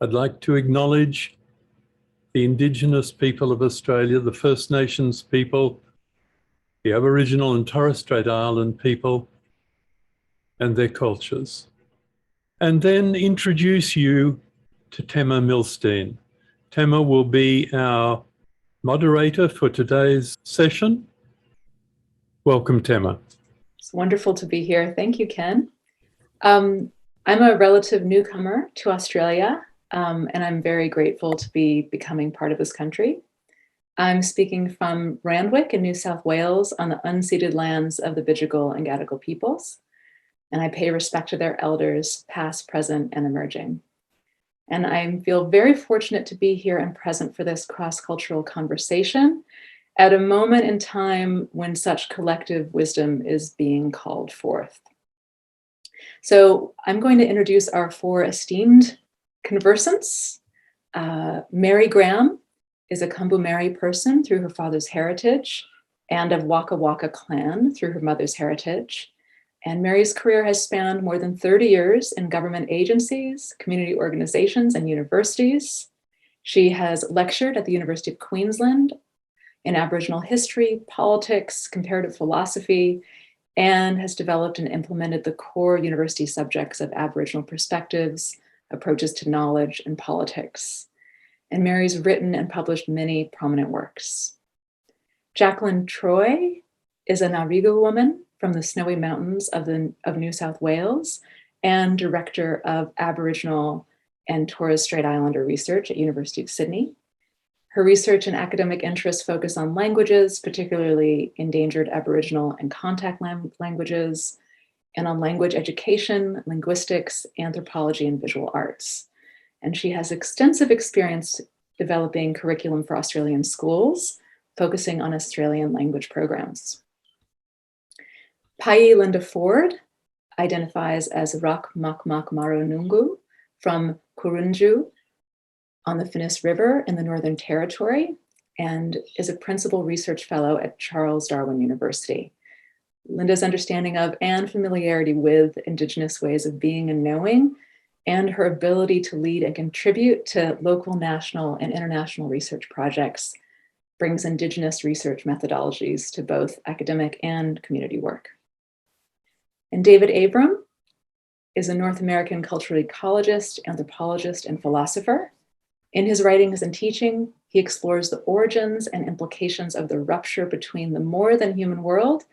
I'd like to acknowledge the Indigenous people of Australia, the First Nations people, the Aboriginal and Torres Strait Island people, and their cultures. And then introduce you to Tema Milstein. Tema will be our moderator for today's session. Welcome, Tema. It's wonderful to be here. Thank you, Ken. I'm a relative newcomer to Australia, and I'm very grateful to be becoming part of this country. I'm speaking from Randwick in New South Wales on the unceded lands of the Bidjigal and Gadigal peoples, and I pay respect to their elders, past, present, and emerging. And I feel very fortunate to be here and present for this cross-cultural conversation at a moment in time when such collective wisdom is being called forth. So I'm going to introduce our four esteemed conversants. Mary Graham is a Kombu-Mary person through her father's heritage and of Waka Waka clan through her mother's heritage. And Mary's career has spanned more than 30 years in government agencies, community organizations, and universities. She has lectured at the University of Queensland in Aboriginal history, politics, comparative philosophy, and has developed and implemented the core university subjects of Aboriginal perspectives, approaches to knowledge, and politics. And Mary's written and published many prominent works. Jakelin Troy is a Ngarigu woman from the Snowy Mountains of New South Wales and director of Aboriginal and Torres Strait Islander research at University of Sydney. Her research and academic interests focus on languages, particularly endangered Aboriginal and contact languages, and on language education, linguistics, anthropology, and visual arts. And she has extensive experience developing curriculum for Australian schools, focusing on Australian language programs. Payi Linda Ford identifies as Rak Mak Mak Maro Nungu from Kurunju on the Finniss River in the Northern Territory and is a principal research fellow at Charles Darwin University. Linda's understanding of and familiarity with Indigenous ways of being and knowing, and her ability to lead and contribute to local, national, and international research projects brings Indigenous research methodologies to both academic and community work. And David Abram is a North American cultural ecologist, anthropologist, and philosopher. In his writings and teaching, he explores the origins and implications of the rupture between the more than human world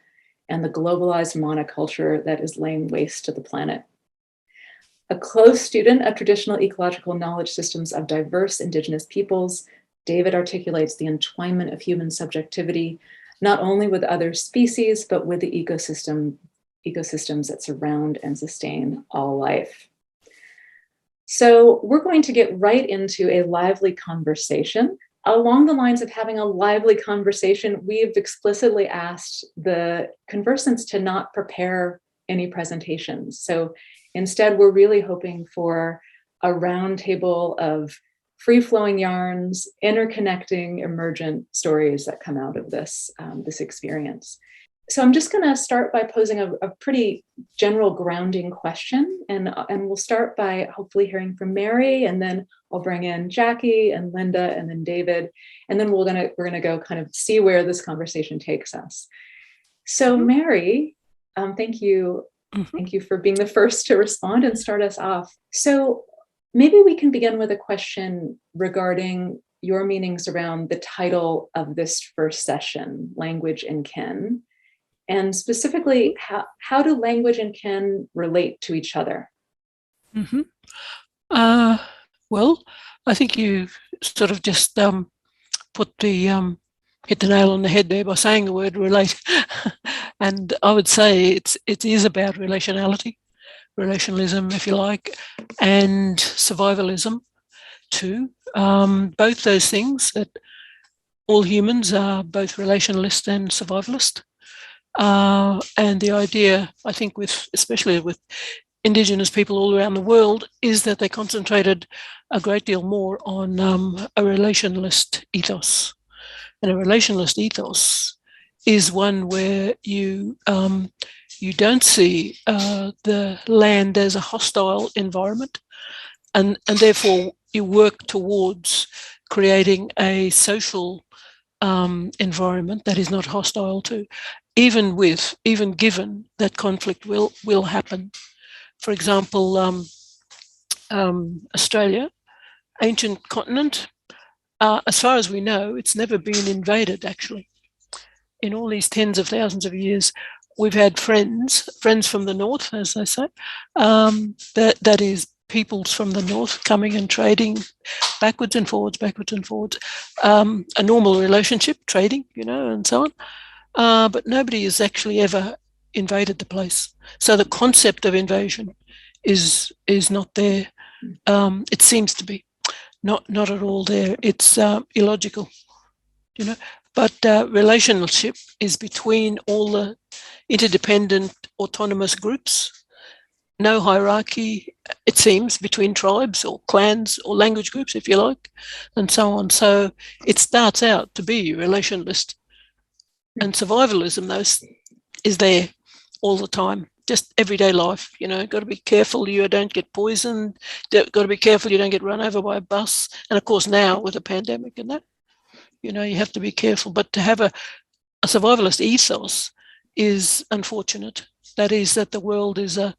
and the globalized monoculture that is laying waste to the planet. A close student of traditional ecological knowledge systems of diverse Indigenous peoples, David articulates the entwinement of human subjectivity, not only with other species, but with the ecosystems that surround and sustain all life. So we're going to get right into a lively conversation. Along the lines of having a lively conversation, we've explicitly asked the conversants to not prepare any presentations. So instead, we're really hoping for a roundtable of free-flowing yarns, interconnecting, emergent stories that come out of this experience. So I'm just going to start by posing a pretty general grounding question, and we'll start by hopefully hearing from Mary, and then I'll bring in Jackie and Linda and then David, and then we're gonna go kind of see where this conversation takes us. So Mary, thank you. Thank you for being the first to respond and start us off. So maybe we can begin with a question regarding your meanings around the title of this first session, Language and Kin. And specifically, how do language and kin relate to each other? Well, I think you sort of just hit the nail on the head there by saying the word relate. And I would say it is about relationality, relationalism, if you like, and survivalism too. Both those things, that all humans are both relationalist and survivalist. And the idea, I think, especially with Indigenous people all around the world, is that they concentrated a great deal more on a relationalist ethos. And a relationalist ethos is one where you don't see the land as a hostile environment, and therefore you work towards creating a social environment that is not hostile to, even given that conflict will happen. For example, Australia, ancient continent, as far as we know, it's never been invaded, actually. In all these tens of thousands of years, we've had friends from the north, as they say, that is peoples from the north coming and trading backwards and forwards, a normal relationship, trading, and so on. But nobody has actually ever invaded the place. So the concept of invasion is not there. It seems to be not at all there. It's illogical, But relationship is between all the interdependent autonomous groups. No hierarchy, it seems, between tribes or clans or language groups, if you like, and so on. So it starts out to be relationalist. And survivalism, though, is there all the time. Just everyday life, got to be careful you don't get poisoned, got to be careful you don't get run over by a bus. And of course, now with the pandemic and that, you have to be careful. But to have a survivalist ethos is unfortunate. That is that the world is a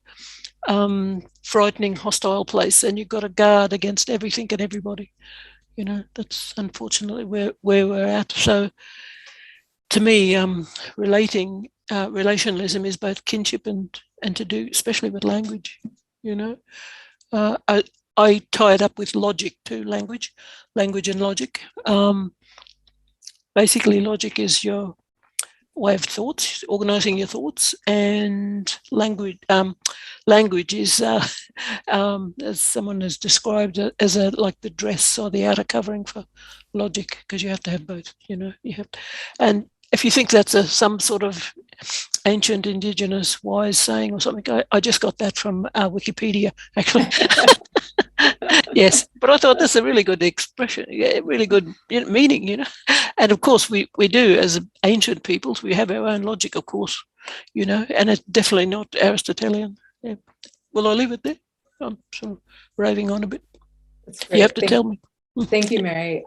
frightening, hostile place, and you've got to guard against everything and everybody. That's unfortunately where we're at. So to me, relationalism is both kinship and to do, especially with language. I tie it up with logic too, language and logic. Basically, logic is your way of thoughts, organizing your thoughts, and language is, as someone has described it, as like the dress or the outer covering for logic, because you have to have both. And if you think that's some sort of ancient indigenous wise saying or something, I just got that from Wikipedia, actually. Yes, but I thought that's a really good expression, really good meaning, And of course, we do, as ancient peoples, we have our own logic, of course, and it's definitely not Aristotelian. Yeah. Will I leave it there? I'm sort of raving on a bit. That's great. You have to tell me. Thank you, Mary.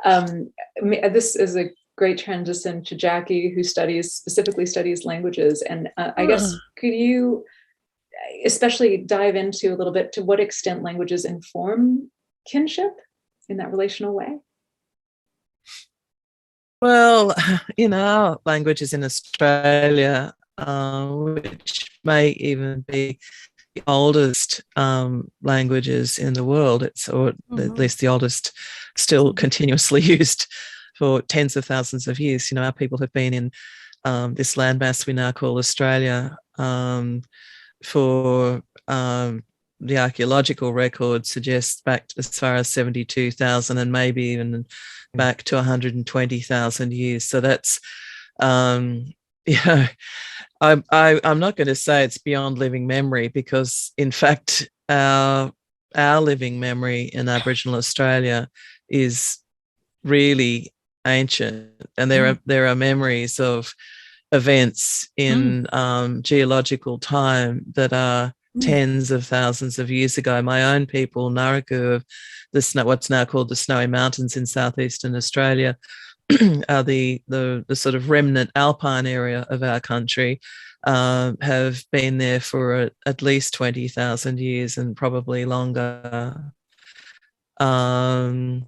This is a great transition to Jackie, who specifically studies languages. And I guess, could you especially dive into a little bit to what extent languages inform kinship in that relational way? Well, in our languages in Australia, which may even be the oldest languages in the world, or at least the oldest still continuously used for tens of thousands of years. Our people have been in this landmass we now call Australia for the archaeological record suggests back as far as 72,000 and maybe even back to 120,000 years. So that's, I'm not going to say it's beyond living memory, because in fact, our living memory in Aboriginal Australia is really ancient, and there are memories of events in geological time that are tens of thousands of years ago. My own people, Ngaragu, of what's now called the Snowy Mountains in southeastern Australia, are the sort of remnant alpine area of our country, have been there for at least 20,000 years and probably longer. And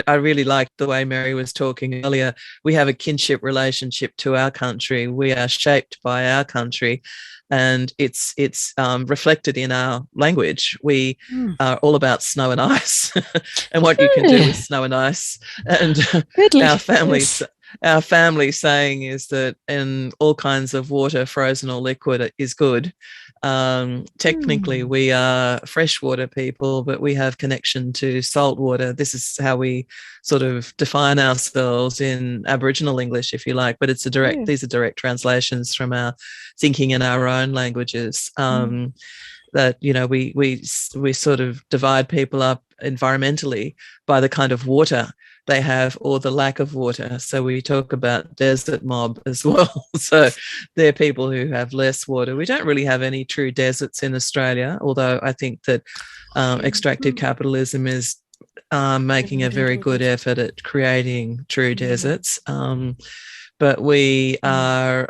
I really liked the way Mary was talking earlier. We have a kinship relationship to our country. We are shaped by our country, and it's reflected in our language. We are all about snow and ice and what you can do with snow and ice. And our family saying is that in all kinds of water, frozen or liquid, is good. Technically, we are freshwater people, but we have connection to salt water. This is how we sort of define ourselves in Aboriginal English, if you like. But these are direct translations from our thinking in our own languages. That we sort of divide people up environmentally by the kind of water they have, or the lack of water. So we talk about desert mob as well. So they're people who have less water. We don't really have any true deserts in Australia, although I think that extractive capitalism is making a very good effort at creating true deserts. But we are,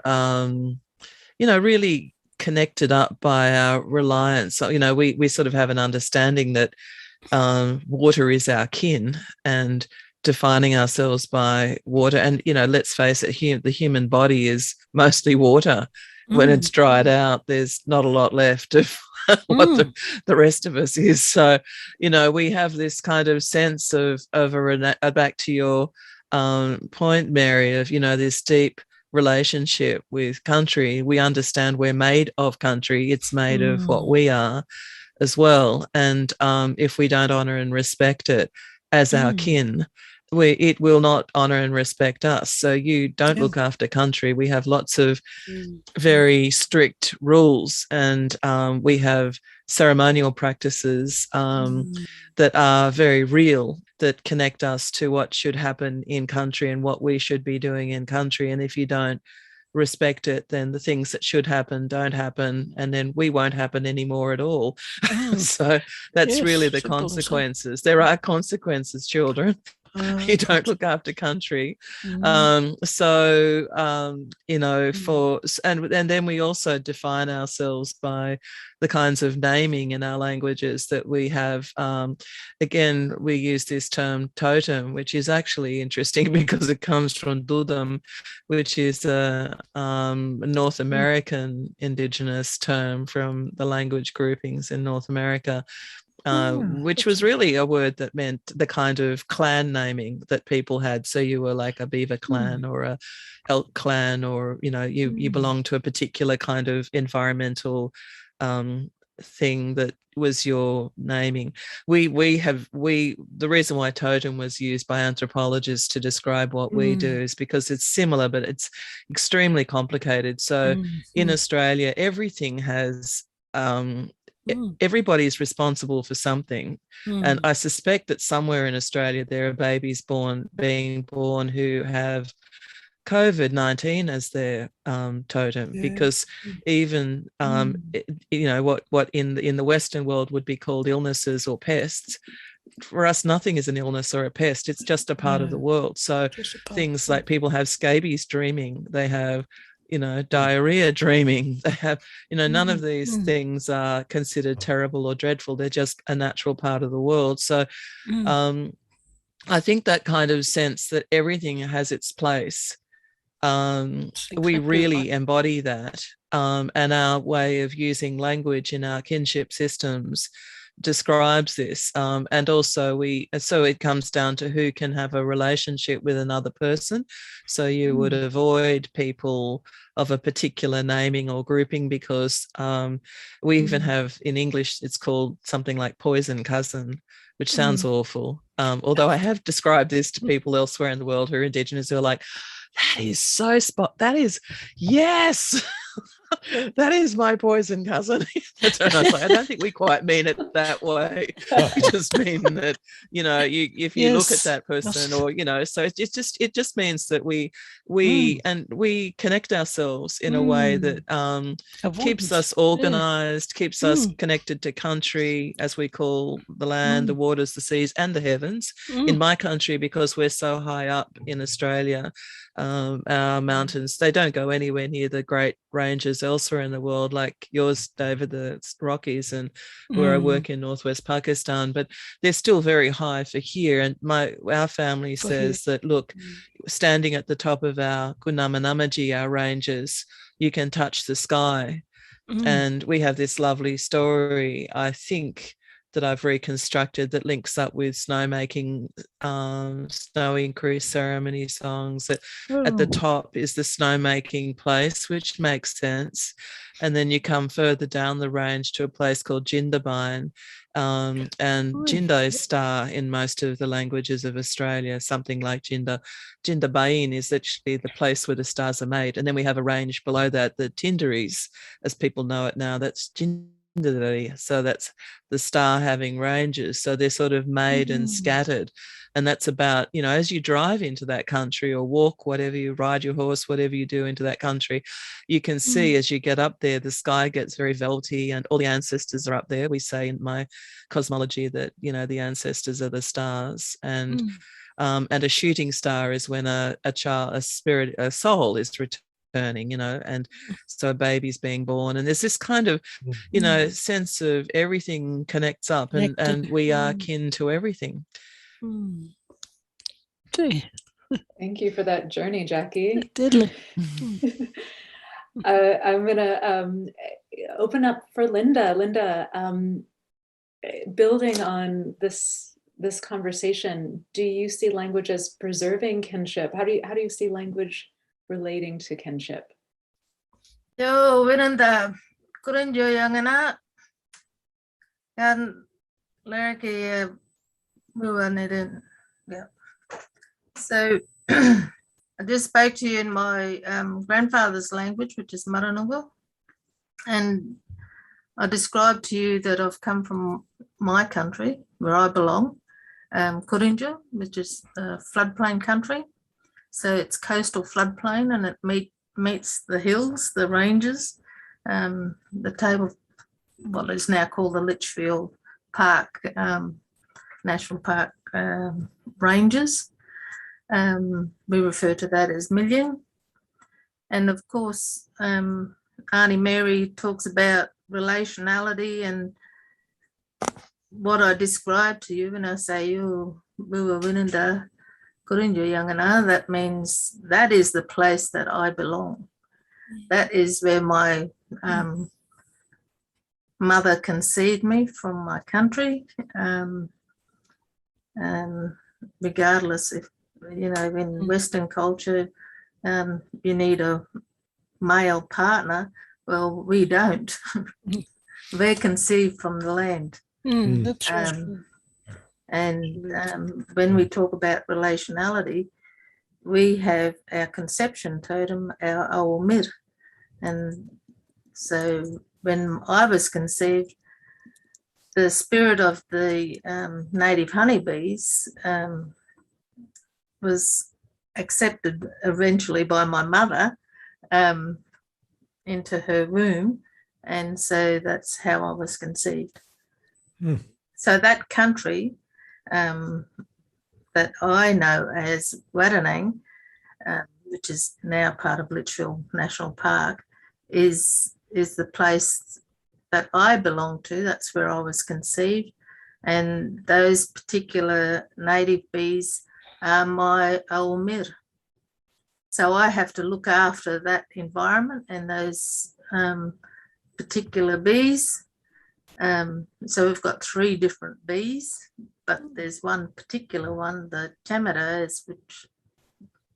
really connected up by our reliance. So, we sort of have an understanding that water is our kin, and defining ourselves by water. And, let's face it, the human body is mostly water. When it's dried out, there's not a lot left of what the rest of us is. So, we have this kind of sense of back to your point, Mary, of, this deep relationship with country. We understand we're made of country. It's made of what we are as well. And if we don't honor and respect it as our kin, it will not honor and respect us. So you don't look after country. We have lots of very strict rules, and we have ceremonial practices that are very real, that connect us to what should happen in country and what we should be doing in country. And if you don't respect it, then the things that should happen don't happen, and then we won't happen anymore at all. So that's really the consequences. There are consequences, children. You don't look after country. And then we also define ourselves by the kinds of naming in our languages that we have. Again, we use this term totem, which is actually interesting because it comes from dudam, which is a North American indigenous term from the language groupings in North America. Which was really a word that meant the kind of clan naming that people had. So you were like a beaver clan or a elk clan, or, you belong to a particular kind of environmental thing that was your naming. The reason why totem was used by anthropologists to describe what we do is because it's similar, but it's extremely complicated. So in Australia, everything has everybody's responsible for something. And I suspect that somewhere in Australia there are babies being born who have COVID-19 as their totem, because even what in the Western world would be called illnesses or pests, for us nothing is an illness or a pest. It's just a part of the world. So things like people have scabies dreaming, they have diarrhea dreaming, they have, none of these things are considered terrible or dreadful. They're just a natural part of the world. So I think that kind of sense that everything has its place, we really embody that, and our way of using language in our kinship systems describes this, and also so it comes down to who can have a relationship with another person. So you would avoid people of a particular naming or grouping, because we even have, in English, it's called something like poison cousin, which sounds awful, although I have described this to people elsewhere in the world who are Indigenous, who are like, that is so that is, yes. That is my poison cousin. I don't think we quite mean it that way. We just mean that, if you look at that person, or, so it just means that we connect ourselves in a way that keeps us organized, keeps us connected to country, as we call the land, the waters, the seas, and the heavens. In my country, because we're so high up in Australia, our mountains, they don't go anywhere near the great ranges elsewhere in the world, like yours, David, the Rockies, and where I work in northwest Pakistan, but they're still very high for here. And our family says that, look, standing at the top of our Gunamanamaji, our ranges, you can touch the sky. And we have this lovely story, I think, that I've reconstructed that links up with snowmaking, snowy cruise ceremony songs. That at the top is the snowmaking place, which makes sense. And then you come further down the range to a place called Jindabyne. And Jinda is star in most of the languages of Australia, something like Jinda. Jindabyne is actually the place where the stars are made. And then we have a range below that, the Tinderies, as people know it now, that's Jinda So that's the star having ranges. So they're sort of made and scattered. And that's about, you know, as you drive into that country or walk, whatever you ride your horse, whatever you do into that country, you can see as you get up there, the sky gets very velvety and all the ancestors are up there. We say in my cosmology that, you know, the ancestors are the stars. And a shooting star is when a child, a spirit, a soul is returning, you know, and so a baby's being born. And there's this kind of, you know, sense of everything connects up and we are kin to everything. Thank you for that journey, Jackie. Deadly. I'm going to open up for Linda. Linda, building on this conversation, do you see language as preserving kinship? How do you see language relating to kinship? Yo, Winanda, couldn't you young enough? And Larry, yeah. So I just spoke to you in my grandfather's language, which is Maranungu, and I described to you that I've come from my country, where I belong, Kurinju, which is a floodplain country. So it's coastal floodplain, and it meets the hills, the ranges, the table, what is now called the Litchfield Park, National Park ranges. We refer to that as million. And of course, Auntie Mary talks about relationality, and what I described to you when I say you were Winanda Kurinju Yangana, that means that is the place that I belong. That is where my mother conceived me from my country. Regardless if, you know, in Western culture, you need a male partner. Well, we don't. They're conceived from the land. That's right. And when we talk about relationality, we have our conception totem, our Awamir. And so when I was conceived, the spirit of the native honeybees was accepted eventually by my mother into her womb. And so that's how I was conceived. So that country that I know as Wadanang, which is now part of Litchfield National Park, is the place that I belong to. That's where I was conceived. And those particular native bees are my Awamir. So I have to look after that environment and those particular bees. So we've got 3 different bees, but there's one particular one, the Tema, which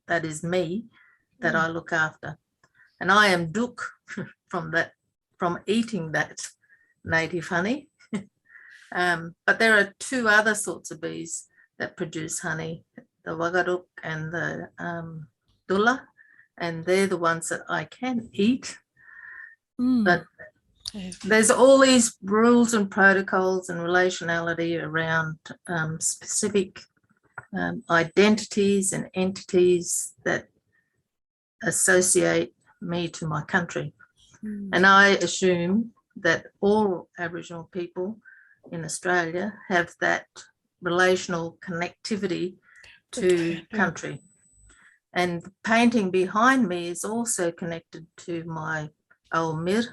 that is me, that I look after. And I am Duk from eating that native honey. But there are 2 other sorts of bees that produce honey, the Wagaruk and the Dulla, and they're the ones that I can eat. But there's all these rules and protocols and relationality around specific identities and entities that associate me to my country. And I assume that all Aboriginal people in Australia have that relational connectivity to country. And the painting behind me is also connected to my Awamir.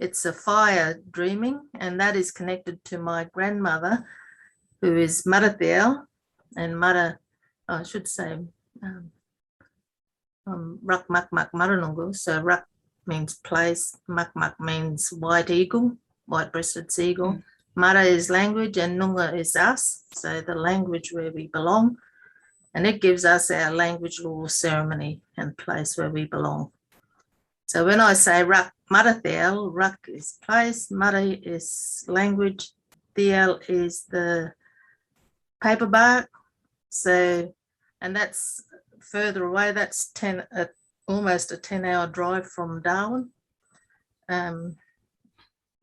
It's a fire dreaming, and that is connected to my grandmother, who is Marathiel, and Mara, I should say, Rak Mak Mak Maranungu. So Rak means place, Mak Mak means white eagle, white-breasted seagull. Mara is language, and Nunga is us, so the language where we belong. And it gives us our language, law, ceremony, and place where we belong. So when I say Rak Marathiel, Rak is place, Mara is language, Thiel is the paper bark. So, and that's further away, that's almost a 10-hour drive from Darwin.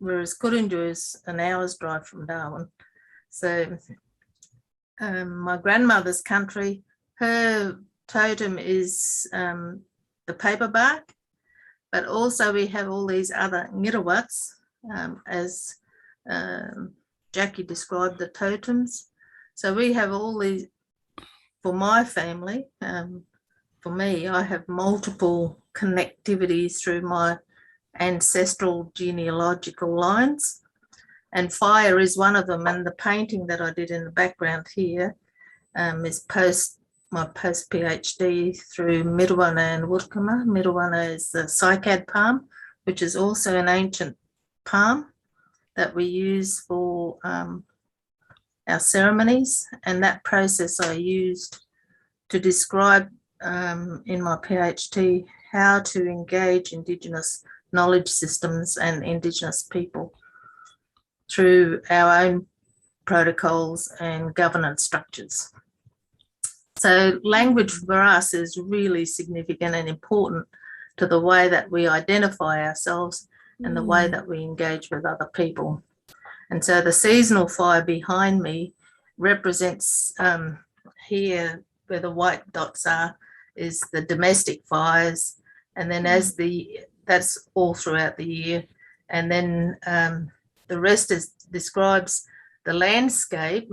whereas Kurunju is an hour's drive from Darwin. So my grandmother's country, her totem is the paper bark, but also we have all these other ngirawats, as Jackie described the totems. So we have all these, for my family, for me, I have multiple connectivities through my ancestral genealogical lines, and fire is one of them. And the painting that I did in the background here is my post PhD through Midwana and Wurkama. Midwana is the cycad palm, which is also an ancient palm that we use for our ceremonies, and that process I used to describe in my PhD how to engage Indigenous knowledge systems and Indigenous people through our own protocols and governance structures. So language for us is really significant and important to the way that we identify ourselves and the way that we engage with other people. And so the seasonal fire behind me represents here where the white dots are is the domestic fires, and then that's all throughout the year, and then the rest describes the landscape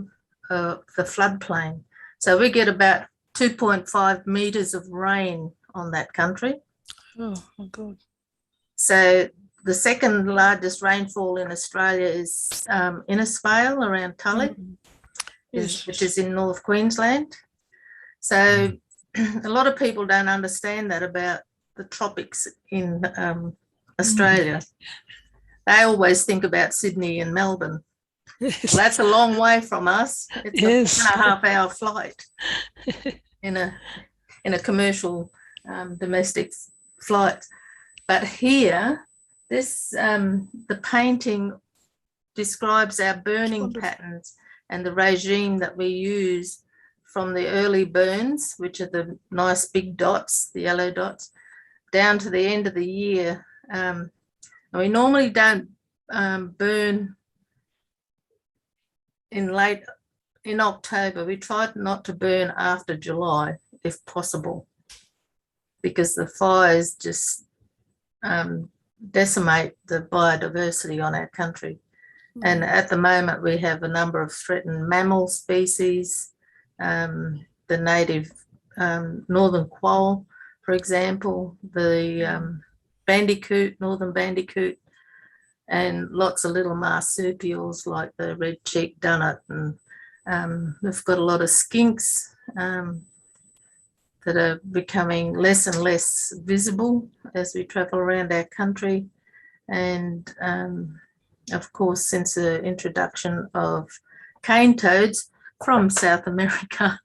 of the floodplain. So we get about 2.5 meters of rain on that country. Oh my God. So the second largest rainfall in Australia is Innisfail around Tully, Yes. which is in North Queensland. So a lot of people don't understand that about the tropics in Australia. They always think about Sydney and Melbourne. Yes. Well, that's a long way from us. It's Yes. a 1.5-hour flight in a commercial domestic flight. But here, this the painting describes our burning patterns and the regime that we use from the early burns, which are the nice big dots, the yellow dots, down to the end of the year. And we normally don't burn in October. We try not to burn after July if possible, because the fires just decimate the biodiversity on our country. And at the moment we have a number of threatened mammal species, the native northern quoll, for example, the bandicoot, northern bandicoot, and lots of little marsupials like the red-cheeked dunnet, and we've got a lot of skinks that are becoming less and less visible as we travel around our country. And of course, since the introduction of cane toads from South America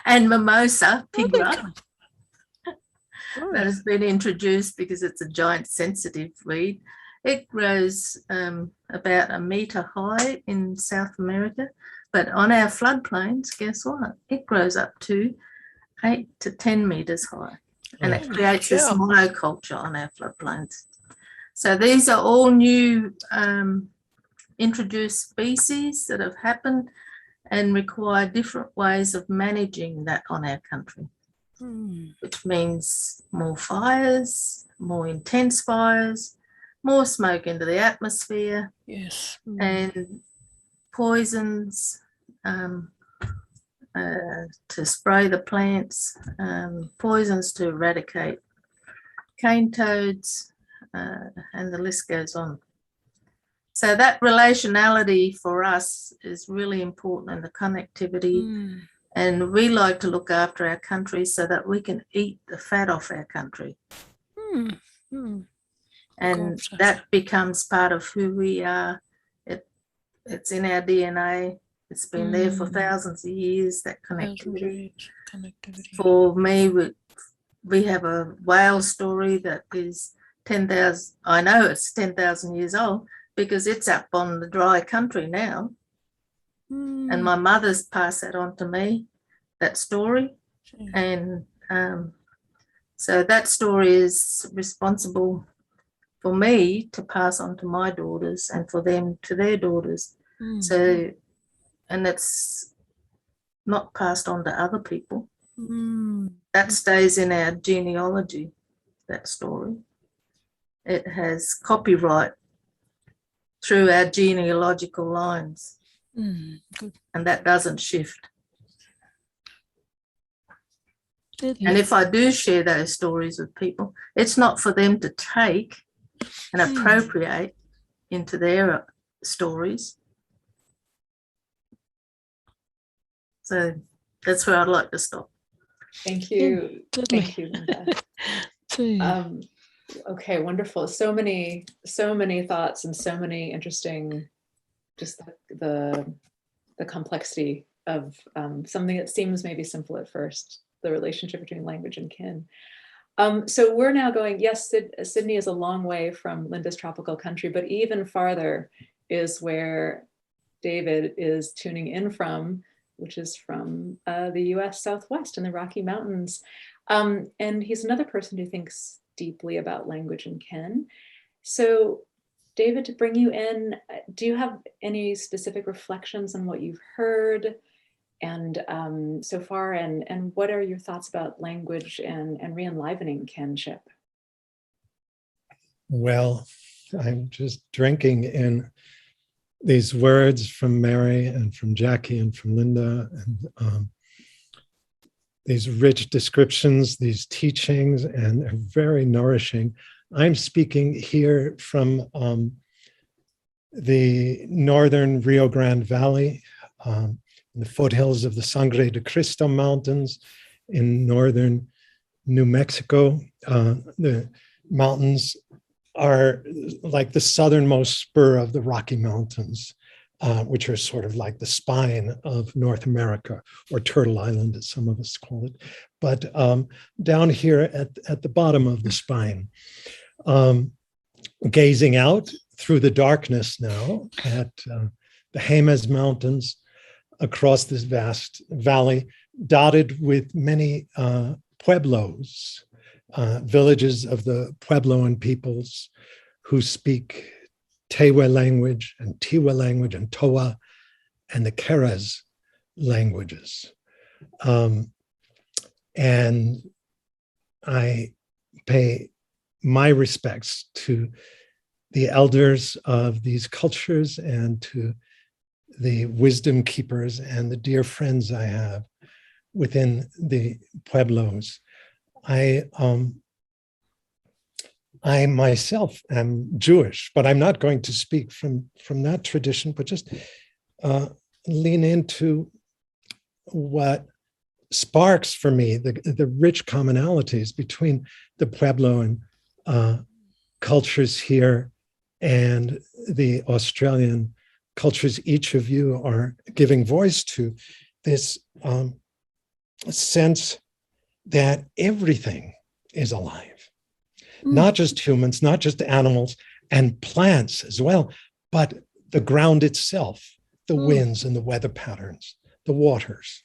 and mimosa, pigra, that has been introduced because it's a giant sensitive weed. It grows about 1 metre high in South America, but on our floodplains, guess what? It grows up to 8 to 10 metres high, and it creates this monoculture on our floodplains. So these are all new introduced species that have happened and require different ways of managing that on our country, which means more fires, more intense fires, more smoke into the atmosphere, and poisons to spray the plants, poisons to eradicate cane toads, and the list goes on. So that relationality for us is really important, and the connectivity. And we like to look after our country so that we can eat the fat off our country. And that becomes part of who we are. It's in our DNA. It's been there for thousands of years, that connectivity. For me, we have a whale story that is 10,000, I know it's 10,000 years old because it's up on the dry country now. And my mother's passed that on to me, that story. And so that story is responsible for me to pass on to my daughters and for them to their daughters. So, and it's not passed on to other people. That stays in our genealogy, that story. It has copyright through our genealogical lines, Good. and that doesn't shift. Deadly. And if I do share those stories with people, it's not for them to take and appropriate into their stories. So that's where I'd like to stop. Thank you. Totally. Thank you, Linda. So, Okay, wonderful. So many thoughts and so many interesting, just the complexity of something that seems maybe simple at first, the relationship between language and kin. So we're now going, yes, Sydney is a long way from Linda's tropical country, but even farther is where David is tuning in from, which is from the US Southwest in the Rocky Mountains. And he's another person who thinks deeply about language and kin. So David, to bring you in, do you have any specific reflections on what you've heard and so far, and what are your thoughts about language and re-enlivening kinship? Well, I'm just drinking in these words from Mary and from Jackie and from Linda, and these rich descriptions, these teachings, and they're very nourishing. I'm speaking here from the northern Rio Grande Valley, in the foothills of the Sangre de Cristo Mountains in northern New Mexico. The mountains are like the southernmost spur of the Rocky Mountains, which are sort of like the spine of North America, or Turtle Island, as some of us call it. But down here at the bottom of the spine, gazing out through the darkness now at the Jemez Mountains across this vast valley, dotted with many pueblos, villages of the Puebloan peoples who speak Tewa language and Tiwa language and Toa and the Keres languages. And I pay my respects to the elders of these cultures and to the wisdom keepers and the dear friends I have within the Pueblos. I myself am Jewish, but I'm not going to speak from that tradition, but just lean into what sparks for me the rich commonalities between the Puebloan cultures here and the Australian cultures each of you are giving voice to, this sense that everything is alive. Not just humans, not just animals, and plants as well, but the ground itself, the winds and the weather patterns, the waters.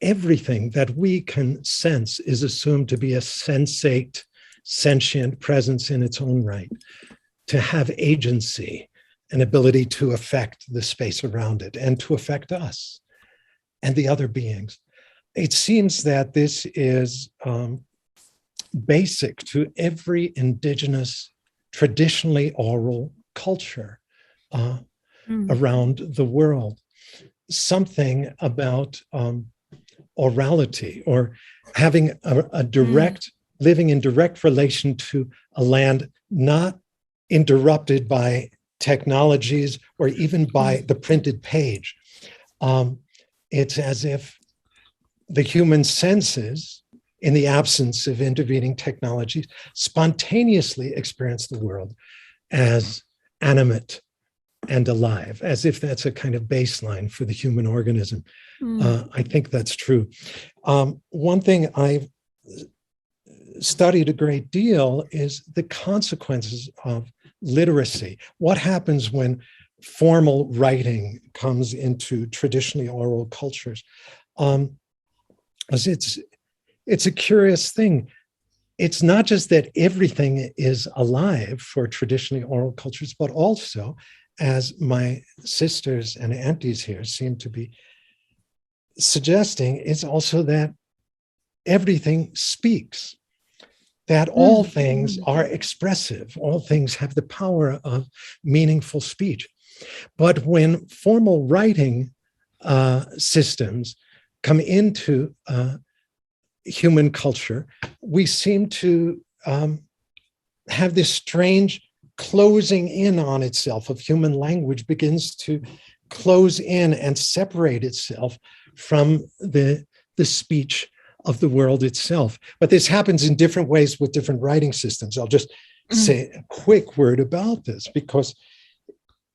Everything that we can sense is assumed to be a sensate, sentient presence in its own right, to have agency, an ability to affect the space around it and to affect us and the other beings. It seems that this is basic to every indigenous, traditionally oral culture around the world. Something about orality, or having a direct, living in direct relation to a land not interrupted by technologies or even by the printed page. It's as if the human senses, in the absence of intervening technologies, spontaneously experience the world as animate and alive, as if that's a kind of baseline for the human organism. I think that's true. One thing I've studied a great deal is the consequences of literacy. What happens when formal writing comes into traditionally oral cultures? It's a curious thing. it's not just that everything is alive for traditionally oral cultures, but also, as my sisters and aunties here seem to be suggesting, it's also that everything speaks, that all things are expressive, all things have the power of meaningful speech. But when formal writing systems come into human culture, we seem to have this strange closing in on itself of human language begins to close in and separate itself from the speech of the world itself. But this happens in different ways with different writing systems. I'll just say a quick word about this, because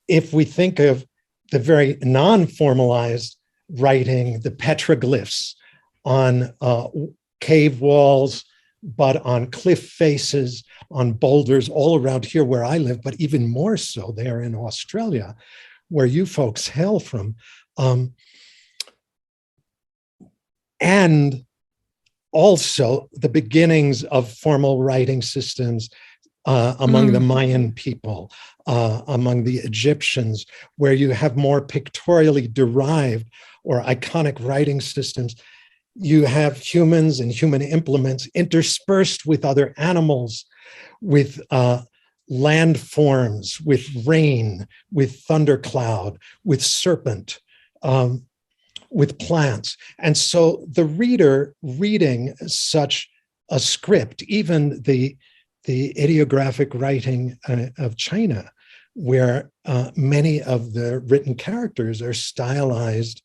if we think of the very non-formalized writing, the petroglyphs on cave walls, but on cliff faces, on boulders all around here where I live, but even more so there in Australia, where you folks hail from. And also the beginnings of formal writing systems among the Mayan people, among the Egyptians, where you have more pictorially derived or iconic writing systems. You have humans and human implements interspersed with other animals, with land forms, with rain, with thundercloud, with serpent, with plants. And so the reader reading such a script, even the ideographic writing of China, where many of the written characters are stylized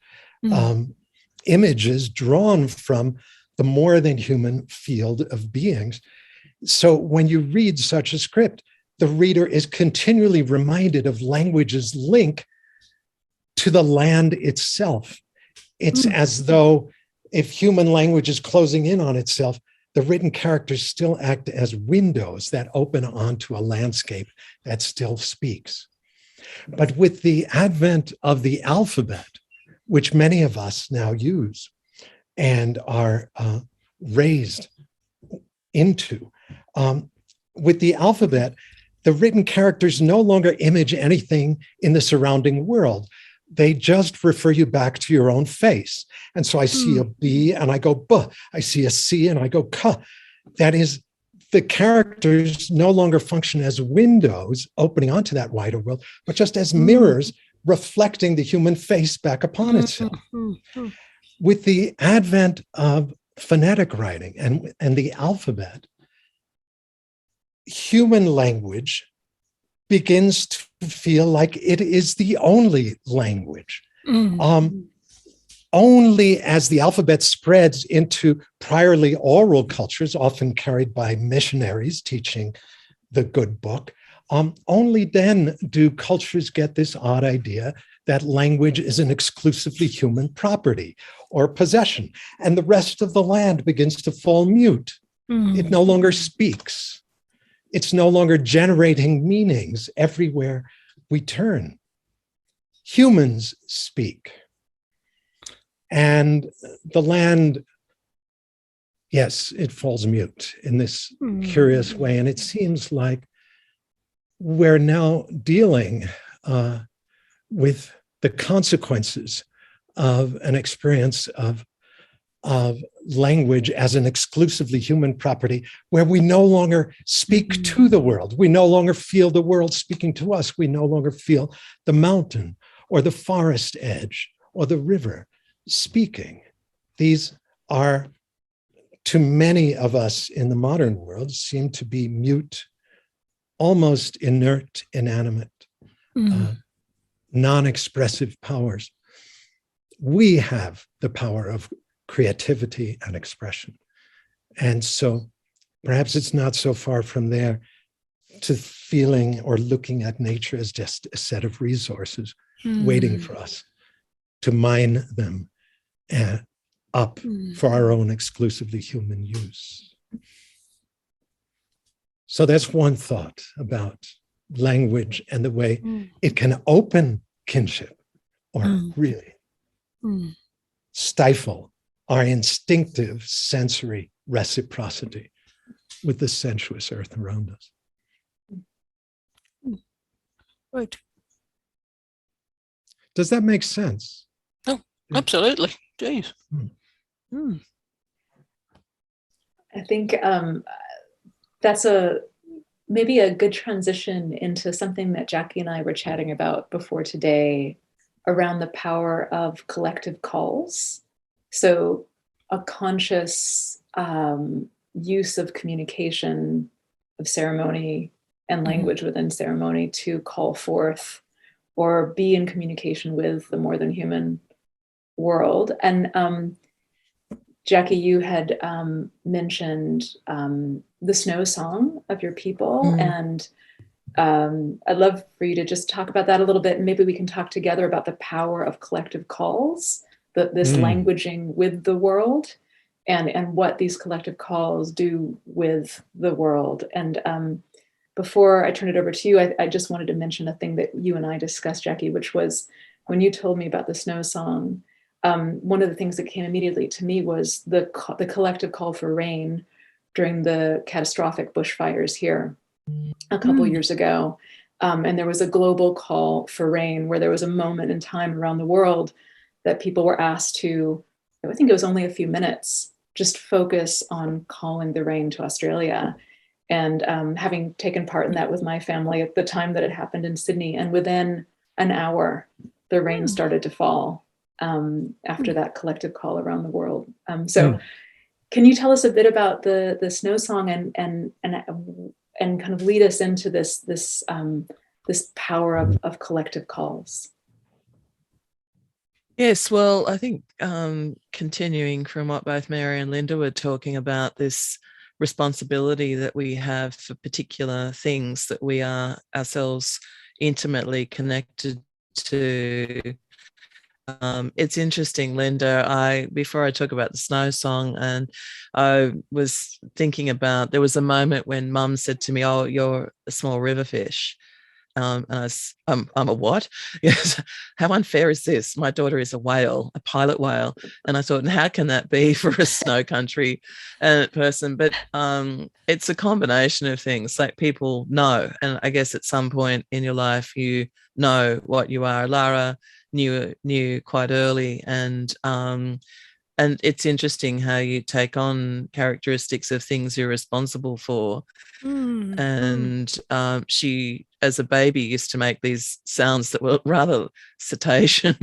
images drawn from the more than human field of beings. So when you read such a script, the reader is continually reminded of language's link to the land itself. It's as though if human language is closing in on itself, the written characters still act as windows that open onto a landscape that still speaks. But with the advent of the alphabet, which many of us now use and are raised into, with the alphabet, the written characters no longer image anything in the surrounding world. They just refer you back to your own face. And so I see a B and I go buh. I see a C and I go ka. That is, the characters no longer function as windows opening onto that wider world, but just as mirrors reflecting the human face back upon itself. With the advent of phonetic writing and the alphabet, human language begins to feel like it is the only language. Only as the alphabet spreads into priorly oral cultures, often carried by missionaries teaching the good book, only then do cultures get this odd idea that language is an exclusively human property or possession, and the rest of the land begins to fall mute. It no longer speaks. It's no longer generating meanings everywhere we turn. Humans speak. And the land, yes, it falls mute in this curious way. And it seems like we're now dealing with the consequences of an experience of language as an exclusively human property, where we no longer speak to the world. We no longer feel the world speaking to us. We no longer feel the mountain or the forest edge or the river speaking. These are, to many of us in the modern world, seem to be mute, almost inert, inanimate, non-expressive powers. We have the power of creativity and expression. And so perhaps it's not so far from there to feeling or looking at nature as just a set of resources waiting for us to mine them up for our own exclusively human use. So that's one thought about language and the way it can open kinship or really stifle our instinctive sensory reciprocity with the sensuous earth around us. Right. Does that make sense? Oh, absolutely. Jeez. I think that's maybe a good transition into something that Jackie and I were chatting about before today around the power of collective calls. So a conscious use of communication, of ceremony and language within ceremony to call forth or be in communication with the more than human world. And Jackie, you had mentioned the snow song of your people, and I'd love for you to just talk about that a little bit, and maybe we can talk together about the power of collective calls, this languaging with the world, and what these collective calls do with the world. And before I turn it over to you, I just wanted to mention a thing that you and I discussed, Jackie, which was when you told me about the snow song. One of the things that came immediately to me was the collective call for rain during the catastrophic bushfires here a couple years ago. And there was a global call for rain where there was a moment in time around the world that people were asked to, I think it was only a few minutes, just focus on calling the rain to Australia. And having taken part in that with my family at the time that it happened in Sydney, and within an hour, the rain started to fall. After that collective call around the world. So can you tell us a bit about the snow song and kind of lead us into this power of collective calls? Yes, well, I think continuing from what both Mary and Linda were talking about, this responsibility that we have for particular things that we are ourselves intimately connected to. It's interesting, Linda, before I talk about the snow song, and I was thinking about, there was a moment when Mum said to me, "Oh, you're a small river fish." And I'm a what? Yes. How unfair is this? My daughter is a whale, a pilot whale. And I thought, and how can that be for a snow country person? But it's a combination of things, like people know. And I guess at some point in your life, you know what you are. Lara knew quite early, and it's interesting how you take on characteristics of things you're responsible for. And she, as a baby, used to make these sounds that were rather cetacean,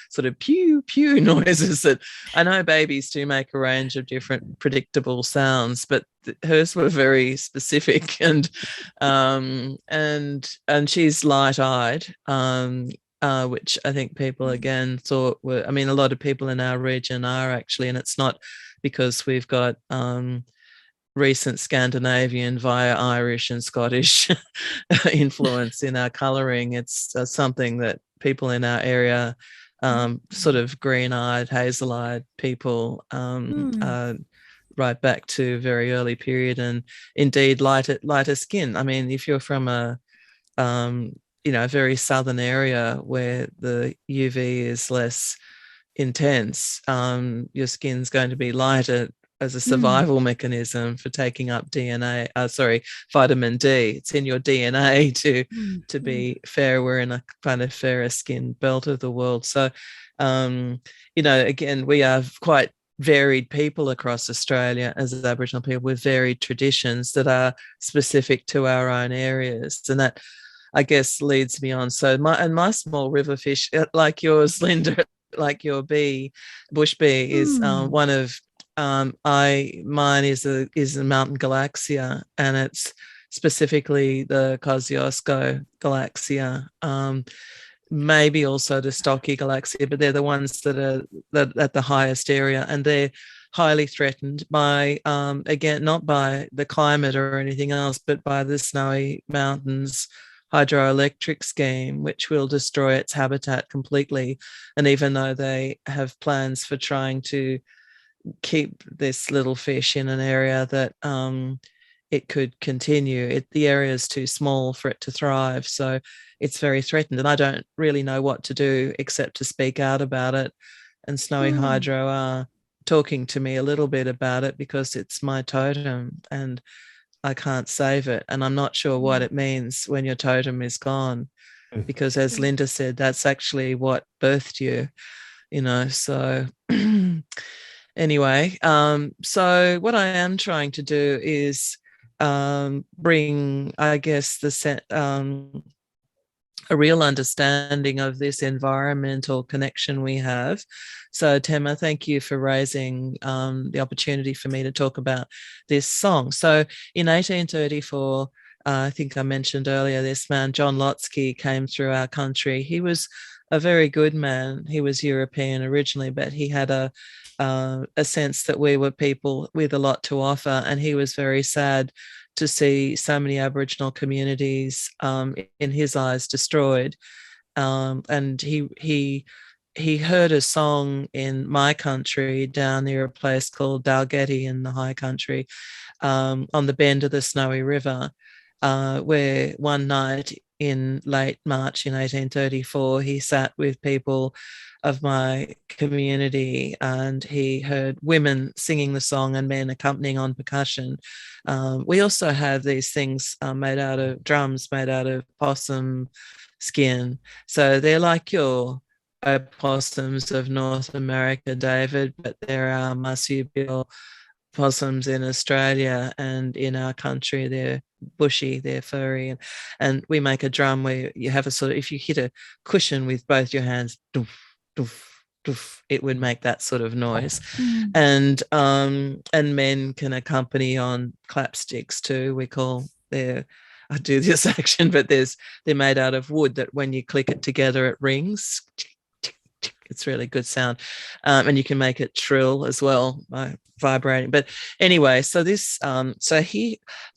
sort of pew pew noises that I know babies do make a range of different predictable sounds, but hers were very specific. And she's light-eyed, which I think people again thought were, I mean, a lot of people in our region are actually, and it's not because we've got recent Scandinavian via Irish and Scottish influence in our colouring. It's something that people in our area, sort of green-eyed, hazel-eyed people, right back to a very early period, and indeed lighter skin. I mean, if you're from a very southern area where the UV is less intense, your skin's going to be lighter as a survival mechanism for taking up vitamin D. It's in your DNA to be fair. We're in a kind of fairer skin belt of the world. So, again, we are quite varied people across Australia as Aboriginal people with varied traditions that are specific to our own areas. And that, I guess, leads me on. So my small river fish, like yours, Linda, like your bush bee, is one of mine is a mountain galaxia, and it's specifically the Kosciuszko galaxia, maybe also the Stocky galaxia, but they're the ones that are at the highest area, and they're highly threatened by, again, not by the climate or anything else, but by the Snowy Mountains hydroelectric scheme, which will destroy its habitat completely. And even though they have plans for trying to keep this little fish in an area that it could continue, the area is too small for it to thrive. So it's very threatened. And I don't really know what to do except to speak out about it. And Snowy Hydro are talking to me a little bit about it because it's my totem and I can't save it. And I'm not sure what it means when your totem is gone, because as Linda said, that's actually what birthed you, you know. So anyway, so what I am trying to do is bring, I guess, a real understanding of this environmental connection we have. So Tema, thank you for raising the opportunity for me to talk about this song. So in 1834, I think I mentioned earlier, this man, John Lotsky, came through our country. He was a very good man. He was European originally, but he had a sense that we were people with a lot to offer, and he was very sad to see so many Aboriginal communities, in his eyes, destroyed. And he heard a song in my country down near a place called Dalgety in the high country, on the bend of the Snowy River, where one night in late March in 1834, he sat with people of my community and he heard women singing the song and men accompanying on percussion. We also have these things made out of drums, made out of possum skin. So they're like your opossums of North America, David, but there are marsupial possums in Australia, and in our country they're bushy, they're furry, and we make a drum where you have a sort of, if you hit a cushion with both your hands, doof, doof, doof, it would make that sort of noise. And men can accompany on clapsticks too. We call I do this action, but they're made out of wood that when you click it together it rings. It's really good sound, and you can make it trill as well by vibrating. But anyway, so this, the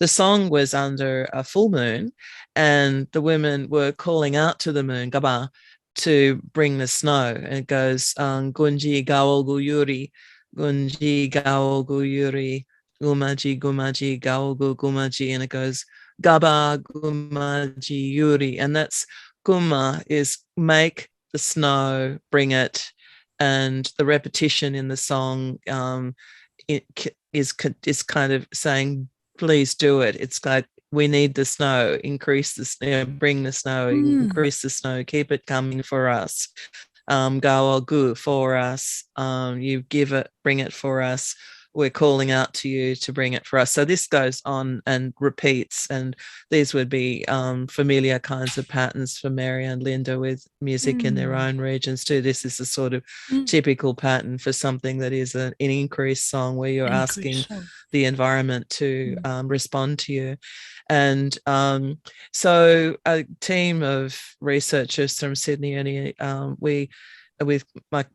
song was under a full moon, and the women were calling out to the moon, Gaba, to bring the snow. And it goes, Gunji gawal guyuri, Gunji gawal guyuri, Gumaji gumaji gawal gumaji, and it goes Gaba gumaji yuri, and that's Guma is make the snow, bring it, and the repetition in the song is kind of saying, please do it. It's like, we need the snow, increase the snow, bring the snow, increase the snow, keep it coming for us. Go gu for us. You give it, bring it for us. We're calling out to you to bring it for us. So this goes on and repeats, and these would be familiar kinds of patterns for Mary and Linda with music in their own regions too. This is a sort of typical pattern for something that is an increased song where you're asking the environment to respond to you. And so a team of researchers from Sydney, and we, with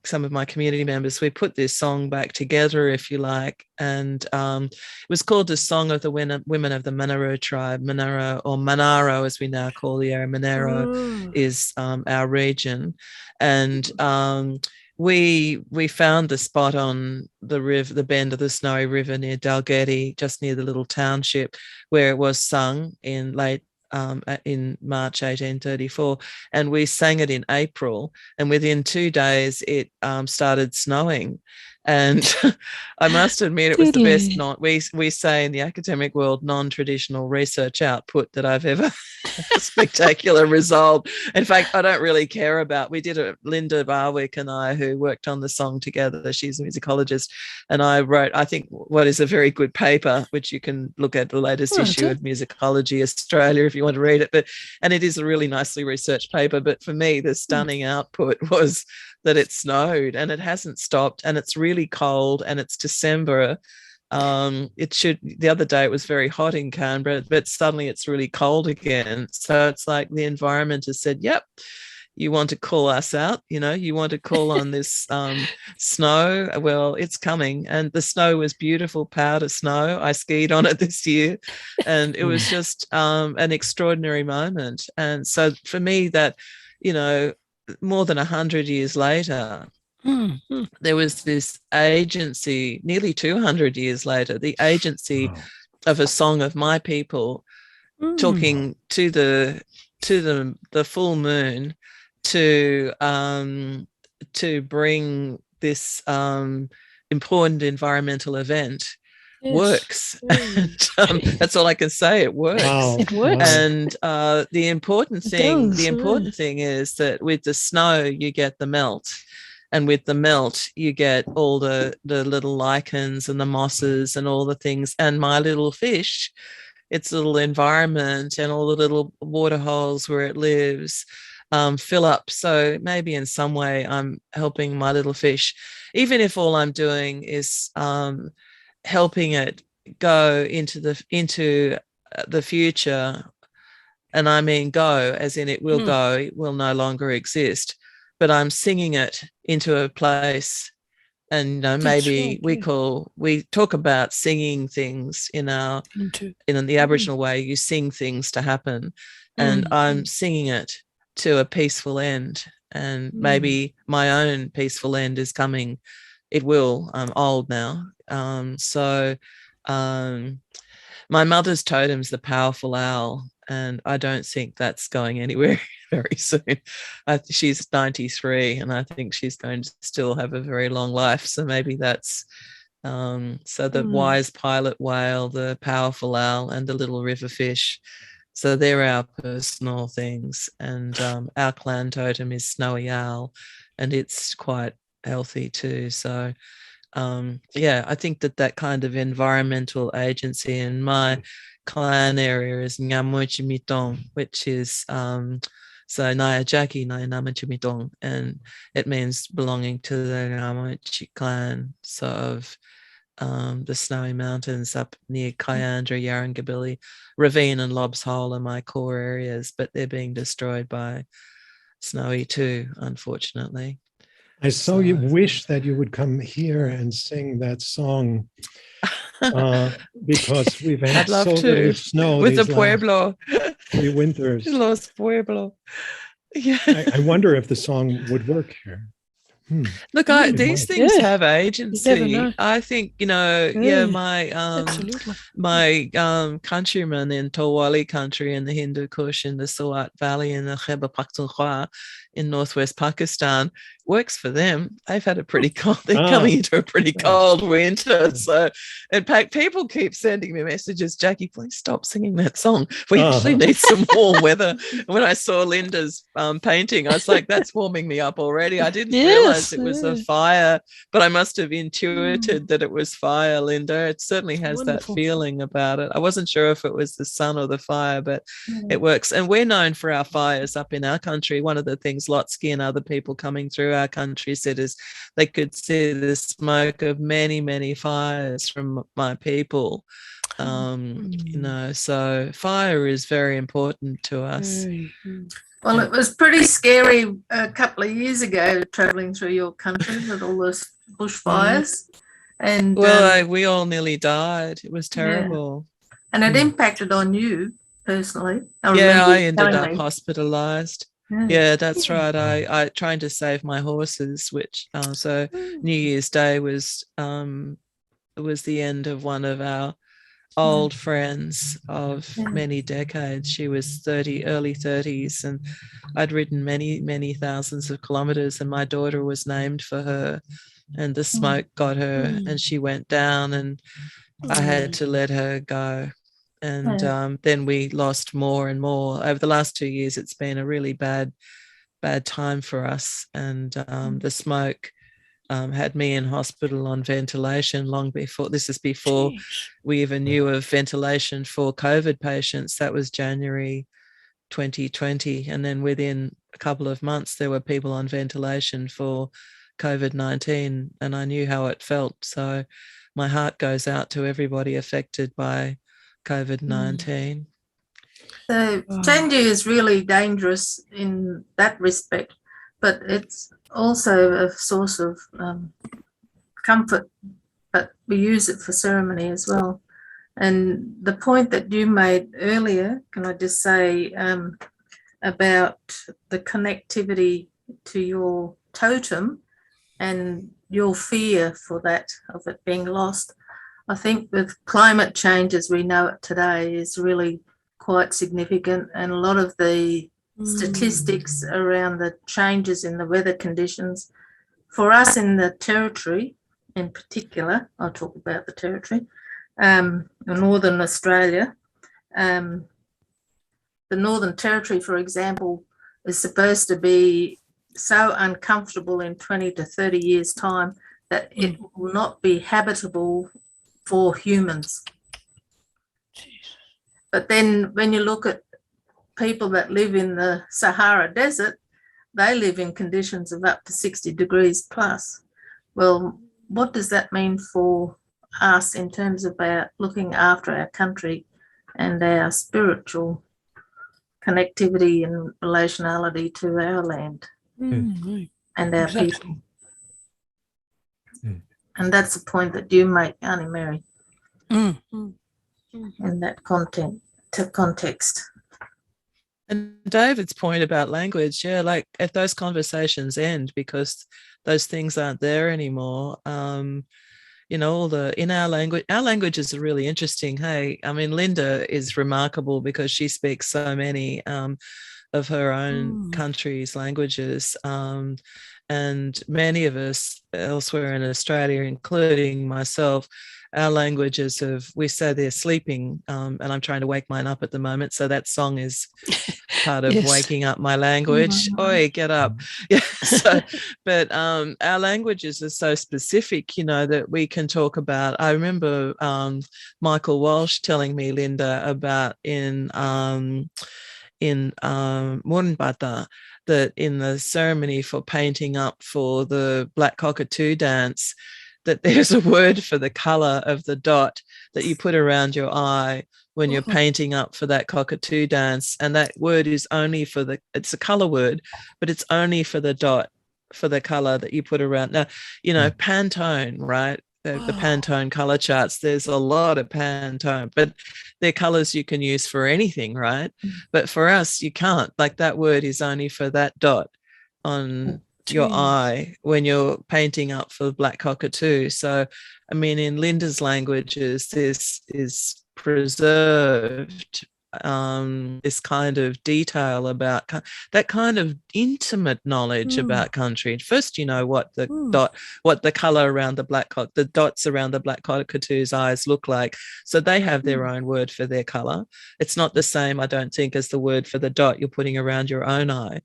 some of my community members, we put this song back together, if you like, and it was called the Song of the Women of the Monaro tribe. Monaro, or Monaro as we now call the area. Monaro is our region, and we found the spot on the river, the bend of the Snowy River near Dalgety, just near the little township, where it was sung in March 1834, and we sang it in April, and within 2 days it started snowing. And I must admit, it was the best, we say in the academic world, non-traditional research output that I've ever spectacular result. In fact, I don't really care about, we did it, Linda Barwick and I, who worked on the song together, she's a musicologist, and I wrote, I think, what is a very good paper, which you can look at the latest issue of Musicology Australia if you want to read it, and it is a really nicely researched paper. But for me, the stunning output was that it snowed and it hasn't stopped, and it's really cold, and it's December. The other day it was very hot in Canberra, but suddenly it's really cold again. So it's like the environment has said, yep, you want to call us out, you want to call on this snow. Well, it's coming. And the snow was beautiful powder snow. I skied on it this year, and it was just an extraordinary moment. And so for me, that, more than 100 years later, there was this agency, nearly 200 years later, the agency of a song of my people talking to the full moon to bring this important environmental event Yes. works. And, that's all I can say. It works. Wow. It works. Wow. And the important It thing, does, is that with the snow you get the melt, and with the melt you get all the little lichens and the mosses and all the things, and my little fish, its little environment and all the little water holes where it lives fill up. So maybe in some way I'm helping my little fish, even if all I'm doing is helping it go into the future. And I mean go as in it will go, it will no longer exist, but I'm singing it into a place. And maybe right, we talk about singing things in the Aboriginal way. You sing things to happen, and I'm singing it to a peaceful end. And maybe my own peaceful end is coming. It will. I'm old now, so my mother's totem's the powerful owl, and I don't think that's going anywhere very soon. She's 93, and I think she's going to still have a very long life. So maybe that's so the wise pilot whale, the powerful owl, and the little river fish. So they're our personal things. And our clan totem is snowy owl, and it's quite healthy too. So I think that kind of environmental agency in my clan area is Ngamuchimitong, which is so Naya Jackie, Naya Namachimitong, and it means belonging to the Ngamuchi clan, so of the snowy mountains up near Kyandra, Yarrangobilly, Ravine and Lobbs Hole are my core areas, but they're being destroyed by snowy too, unfortunately. I so wish that you would come here and sing that song because we've had I'd love so to. little snow With these the Pueblo. 3 winters. Los Pueblo. Yeah. I wonder if the song would work here. Look, these things have agency. I think, my Absolutely. my countrymen in Tawali country, in the Hindu Kush, in the Swat Valley, in the Khyber Pakhtunkhwa, in northwest Pakistan, works for them. They've had a pretty cold, they're coming into a pretty cold winter. So, in fact, people keep sending me messages, Jackie, please stop singing that song. We actually need some warm weather. When I saw Linda's painting, I was like, that's warming me up already. I didn't realize it was a fire, but I must have intuited that it was fire, Linda. It certainly has that feeling about it. I wasn't sure if it was the sun or the fire, but it works. And we're known for our fires up in our country. One of the things Lotsky and other people coming through our country said is they could see the smoke of many, many fires from my people. So fire is very important to us. Well, it was pretty scary a couple of years ago travelling through your country with all those bushfires. And we all nearly died. It was terrible. And it impacted on you personally. I ended up hospitalised. Yeah, that's right. I trying to save my horses, which so New Year's Day was the end of one of our old friends of many decades. She was early 30s, and I'd ridden many, many thousands of kilometers, and my daughter was named for her, and the smoke got her and she went down, and I had to let her go. And then we lost more and more. Over the last 2 years, it's been a really bad time for us. And the smoke had me in hospital on ventilation long before. This is before we even knew of ventilation for COVID patients. That was January 2020. And then within a couple of months, there were people on ventilation for COVID-19, and I knew how it felt. So my heart goes out to everybody affected by COVID-19. So Tendu is really dangerous in that respect, but it's also a source of comfort, but we use it for ceremony as well. And the point that you made earlier, can I just say about the connectivity to your totem and your fear for that, of it being lost. I think with climate change as we know it today is really quite significant, and a lot of the statistics around the changes in the weather conditions for us in the territory in particular, I'll talk about the territory, Northern Australia. The Northern Territory, for example, is supposed to be so uncomfortable in 20 to 30 years' time that it will not be habitable for humans. But then when you look at people that live in the Sahara Desert, they live in conditions of up to 60 degrees plus. Well, what does that mean for us in terms of our looking after our country and our spiritual connectivity and relationality to our land and our people? And that's the point that you make, Auntie Mary, in that context. And David's point about language, yeah, like if those conversations end because those things aren't there anymore, you know, all in our languages are really interesting. Hey, I mean, Linda is remarkable because she speaks so many of her own country's languages. And many of us elsewhere in Australia, including myself, our languages we say they're sleeping, and I'm trying to wake mine up at the moment. So that song is part of waking up my language. Oi, get up. Yeah. So, but our languages are so specific, you know, that we can talk about. I remember Michael Walsh telling me, Linda, about in Murunbata, that in the ceremony for painting up for the Black Cockatoo dance, that there's a word for the color of the dot that you put around your eye when you're painting up for that cockatoo dance. And that word is only it's a color word, but it's only for the dot, for the color that you put around. Now, you know, Pantone, right? The Pantone color charts, there's a lot of Pantone, but they're colors you can use for anything, right? But for us, you can't. Like that word is only for that dot on your eye when you're painting up for Black Cockatoo. So, I mean, in Linda's languages, this is preserved, this kind of detail about that kind of intimate knowledge about country. First, you know what the color around the dots around the Black Cockatoo's eyes look like. So they have their own word for their color. It's not the same, I don't think, as the word for the dot you're putting around your own eye.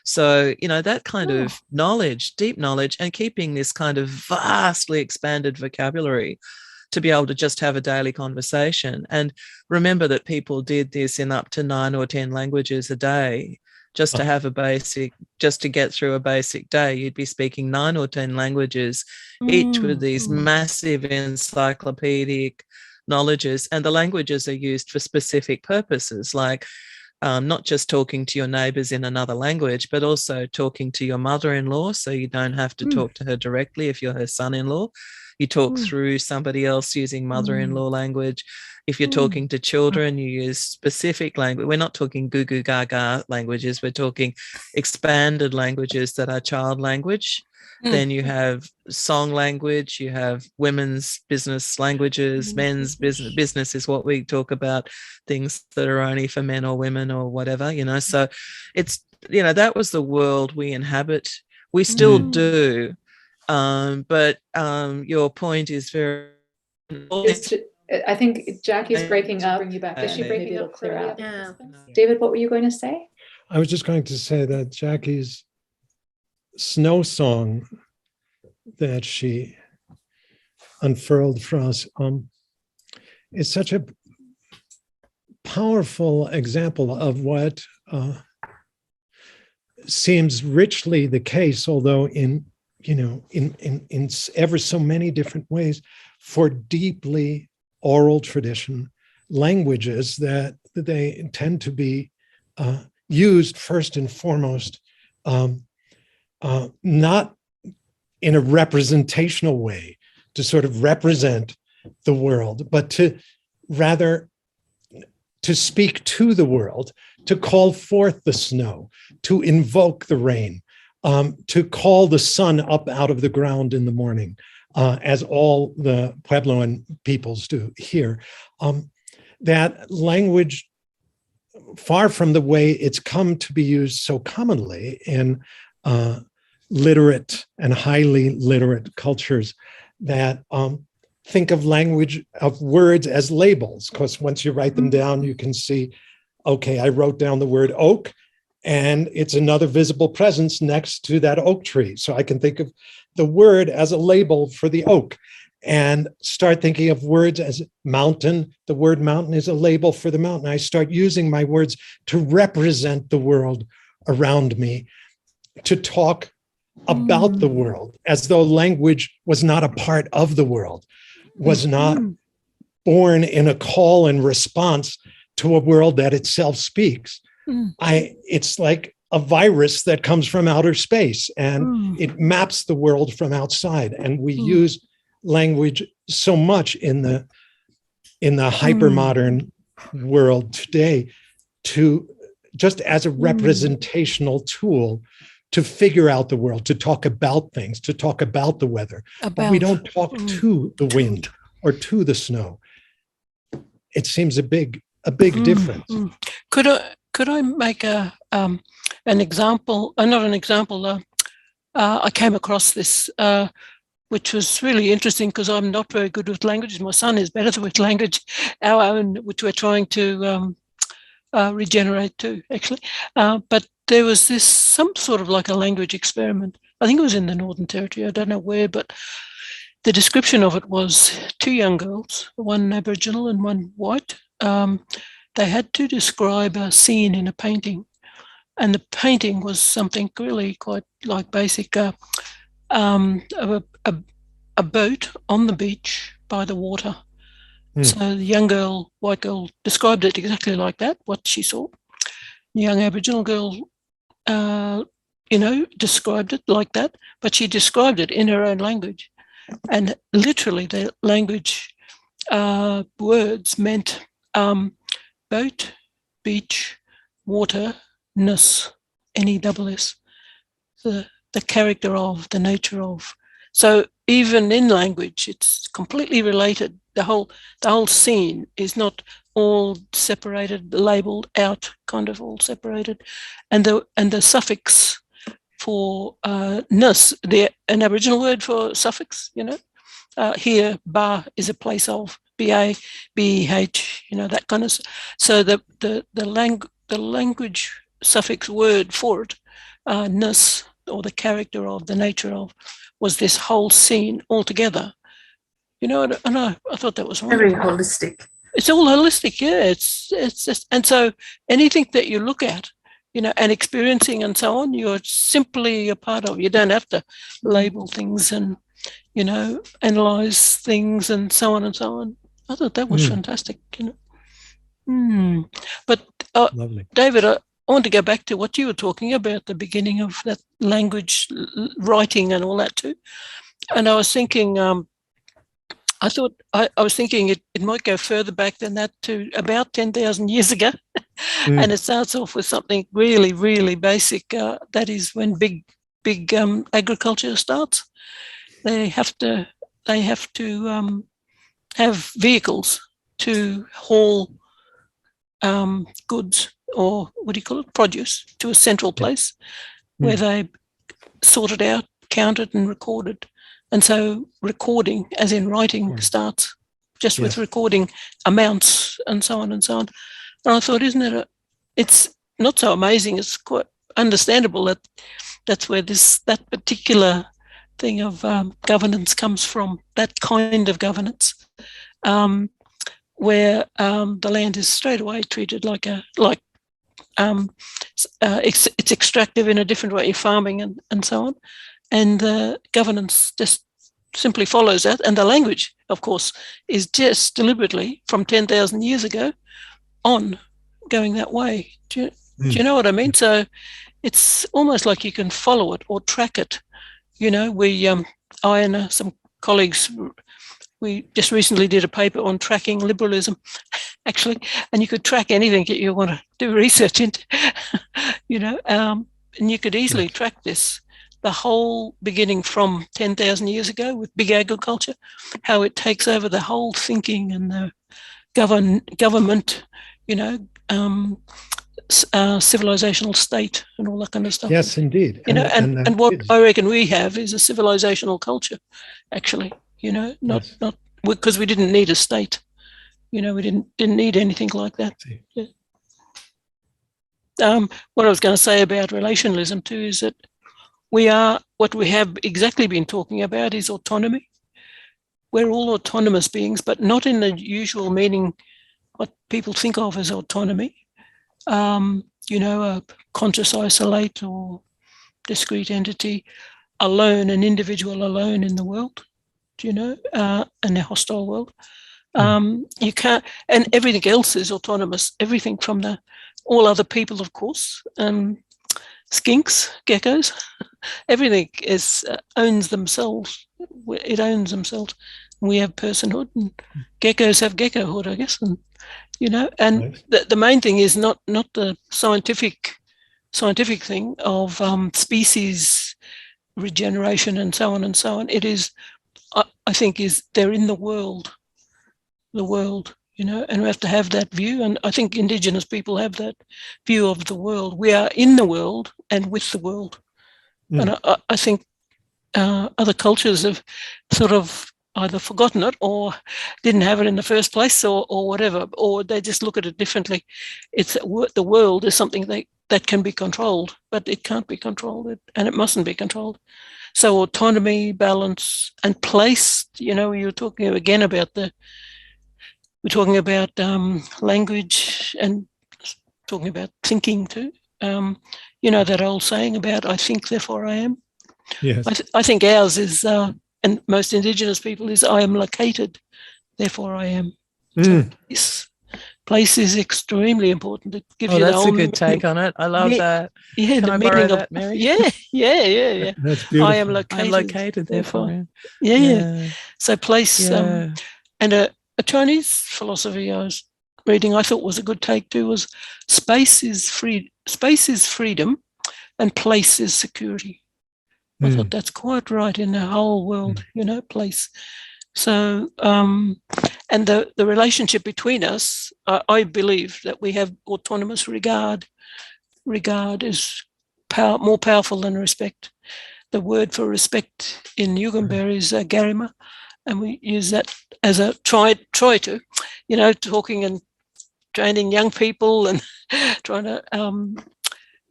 So, you know, that kind of knowledge, deep knowledge, and keeping this kind of vastly expanded vocabulary to be able to just have a daily conversation. And remember that people did this in up to 9 or 10 languages a day, just to have just to get through a basic day. You'd be speaking 9 or 10 languages, each with these massive encyclopedic knowledges. And the languages are used for specific purposes, like not just talking to your neighbors in another language, but also talking to your mother-in-law, so you don't have to talk to her directly if you're her son-in-law. You talk through somebody else using mother-in-law language. If you're talking to children, you use specific language. We're not talking goo-goo gaga languages. We're talking expanded languages that are child language. Then you have song language, you have women's business languages, men's business is what we talk about, things that are only for men or women or whatever, you know. So it's, you know, that was the world we inhabit. We still do. But your point is very I think Jackie's breaking up. Bring you back. Is she breaking up? Clear out. Yeah. David, what were you going to say? I was just going to say that Jackie's snow song that she unfurled for us is such a powerful example of what seems richly the case, although in ever so many different ways, for deeply oral tradition languages that they tend to be used first and foremost, not in a representational way to sort of represent the world, but to rather to speak to the world, to call forth the snow, to invoke the rain, to call the sun up out of the ground in the morning, as all the Puebloan peoples do here. That language, far from the way it's come to be used so commonly in literate and highly literate cultures, that think of language of words as labels, because once you write them down, you can see, okay, I wrote down the word oak, and it's another visible presence next to that oak tree. So I can think of the word as a label for the oak, and start thinking of words as mountain. The word mountain is a label for the mountain. I start using my words to represent the world around me, to talk about the world as though language was not a part of the world, was not born in a call and response to a world that itself speaks. It's like a virus that comes from outer space, and it maps the world from outside. And we use language so much in the hypermodern world today to just as a representational tool to figure out the world, to talk about things, to talk about the weather. But we don't talk to the wind or to the snow. It seems a big difference. Could I make an example? Not an example. I came across this, which was really interesting, because I'm not very good with languages. My son is better with language, our own, which we're trying to regenerate too, actually. But there was some sort of like a language experiment. I think it was in the Northern Territory. I don't know where, but the description of it was two young girls, one Aboriginal and one white. They had to describe a scene in a painting, and the painting was something really quite like basic, a boat on the beach by the water. So the young girl, white girl, described it exactly like that, what she saw. The young Aboriginal girl, described it like that, but she described it in her own language. And literally the language words meant boat, beach, water, ness, N-E-S-S, the character of, the nature of. So even in language, it's completely related. The whole scene is not all separated, labeled out, kind of all separated. And the suffix for ness, an Aboriginal word for suffix, here, ba is a place of, B-A, B-E-H, that kind of. So the language suffix word for it, ness, or the character of, the nature of, was this whole scene altogether. And I thought that was wonderful. Very holistic. It's all holistic, yeah. It's just, and so anything that you look at, and experiencing and so on, you're simply a part of. You don't have to label things and, analyze things and so on and so on. I thought that was fantastic, But Lovely. David, I want to go back to what you were talking about, the beginning of that language, writing and all that too. And I was thinking, I was thinking it might go further back than that, to about 10,000 years ago. And it starts off with something really, really basic. That is when big agriculture starts. They have to have vehicles to haul goods, or what do you call it, produce, to a central place where they sort it out, count it and record it. And so recording, as in writing, starts just with recording amounts and so on and so on. And I thought, it's not so amazing, it's quite understandable that that's where that particular thing of governance comes from, that kind of governance, where the land is straight away treated it's extractive in a different way, farming and so on. And the governance just simply follows that. And the language, of course, is just deliberately from 10,000 years ago on going that way. Do you know what I mean? So it's almost like you can follow it or track it. I and some colleagues, we just recently did a paper on tracking liberalism, actually, and you could track anything that you want to do research into, and you could easily track this. The whole beginning from 10,000 years ago with big agriculture, how it takes over the whole thinking and the government, civilizational state and all that kind of stuff. Yes, indeed. And what I reckon we have is a civilizational culture, actually, not Yes. not because we didn't need a state. We didn't need anything like that. Yeah. What I was going to say about relationalism too is that what we have exactly been talking about is autonomy. We're all autonomous beings, but not in the usual meaning what people think of as autonomy. A conscious isolate or discrete entity alone, an individual alone in the world, in a hostile world. You can't, and everything else is autonomous. Everything from all other people, of course, skinks, geckos, everything owns themselves. It owns themselves. We have personhood, and geckos have geckohood, I guess. And Right. the main thing is not the scientific thing of species regeneration and so on and so on. It is, I think, they're in the world, and we have to have that view. And I think Indigenous people have that view of the world. We are in the world and with the world. And I think other cultures have sort of either forgotten it or didn't have it in the first place, or whatever, or they just look at it differently. It's the world is something that can be controlled, but it can't be controlled, and it mustn't be controlled. So autonomy, balance, and place. You were talking again about language and talking about thinking too. That old saying about "I think, therefore I am." Yes. I think ours is, and most Indigenous people is, "I am located, therefore I am." So place is extremely important. It gives you the That's whole a good take on it. I love that. Yeah, Can the I meaning borrow of that, Mary? Yeah. That's beautiful. I am located. I'm located, therefore I am. Yeah. So place, Yeah. and a Chinese philosophy I was reading, I thought was a good take too, was space is freedom, and place is security. I thought that's quite right in the whole world, place. So, and the relationship between us, I believe that we have autonomous regard. Regard is more powerful than respect. The word for respect in Yugambeh is garima, and we use that as a try to, talking and training young people and trying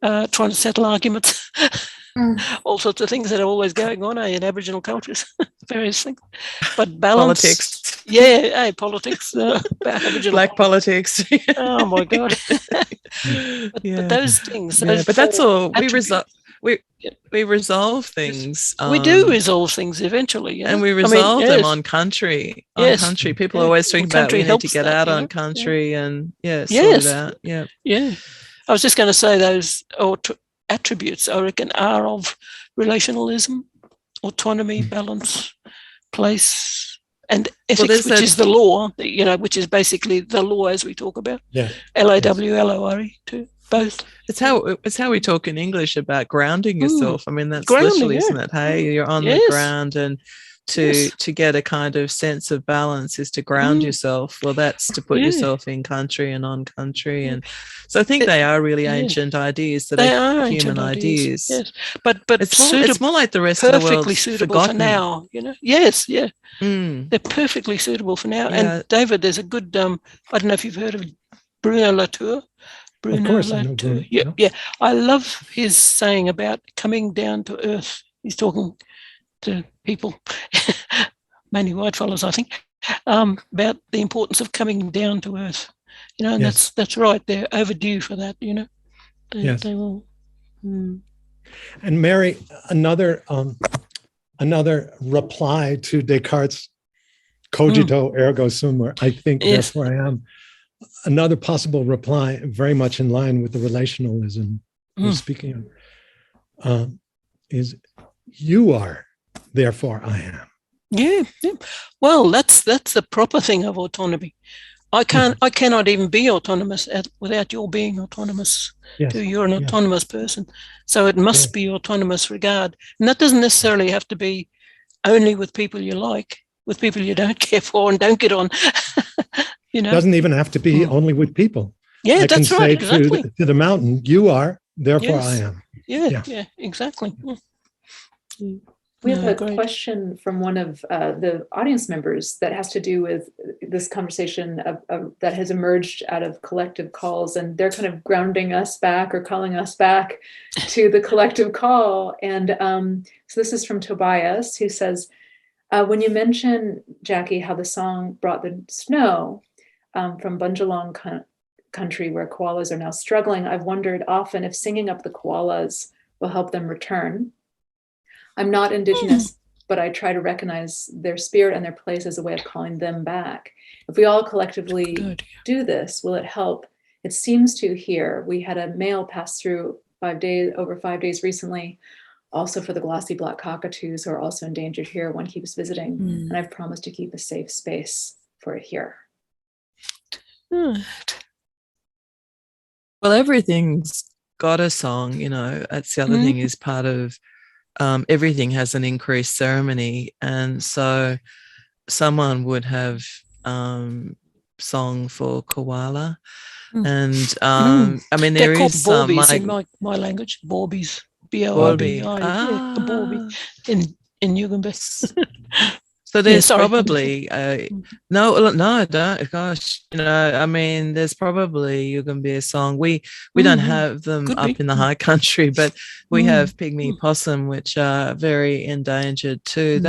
to settle arguments. All sorts of things that are always going on in Aboriginal cultures, various things. But balance, Politics. Yeah, politics, Aboriginal Black politics. Oh my God! but those things, but that's all. We resolve Yes. things. We do resolve things eventually, and we resolve them yes. on country. Yes. Country. People Yeah. always talk about Country we need helps to get that, out on country and sort Yes. it out. Yeah. Yeah. I was just going to say those attributes, I reckon, are of relationalism, autonomy, balance, place, and ethics, which is the law, which is basically the law as we talk about. Yeah. LAWLORE too. Both. It's how we talk in English about grounding yourself. I mean, that's grounding, literally, isn't it? Hey, you're on the ground, and to get a kind of sense of balance is to ground yourself. Well, that's to put yourself in country and on country, and so I think they are really ancient ideas. That they are human ideas. Yes, but it's more like the rest of the world. Perfectly suitable forgotten. for now. Yes, yeah. They're perfectly suitable for now. Yeah. And David, there's a good. I don't know if you've heard of Bruno Latour. Of course, I know Bruno. Yeah. I love his saying about coming down to earth. He's talking to people, mainly white fellas, I think, about the importance of coming down to earth. And that's right. They're overdue for that. They will. And Mary, another reply to Descartes' cogito ergo sum, I think, therefore I am. Another possible reply, very much in line with the relationalism we're speaking of, is you are, therefore I am. Yeah. Well, that's the proper thing of autonomy. I cannot even be autonomous without your being autonomous. Yes. You're an autonomous person, so it must be autonomous regard, and that doesn't necessarily have to be only with people you like, with people you don't care for and don't get on. Doesn't even have to be only with people. Yeah, I that's can right. say Exactly. to the mountain, you are, therefore I am. Yeah, exactly. We have a great. question from one of the audience members that has to do with this conversation that has emerged out of collective calls, and they're kind of grounding us back or calling us back to the collective call. And so this is from Tobias, who says, when you mention, Jackie, how the song brought the snow from Bunjalong country where koalas are now struggling, I've wondered often if singing up the koalas will help them return. I'm not Indigenous, but I try to recognize their spirit and their place as a way of calling them back. If we all collectively do this, will it help? It seems to here. We had a male pass through over 5 days recently, also for the glossy black cockatoos who are also endangered here. One keeps visiting, and I've promised to keep a safe space for it here. Well, everything's got a song, you know. That's the other thing, is part of everything has an increased ceremony, and so someone would have song for koala, and I mean there They're is called borbies in my language. Borbies, B-O-R-B-I, a borbie in Yugambeh. So there's probably no, don't. Gosh, you know, I mean, there's probably Yugambeh song. We don't have them up in the high country, but we have pygmy possum, which are very endangered too.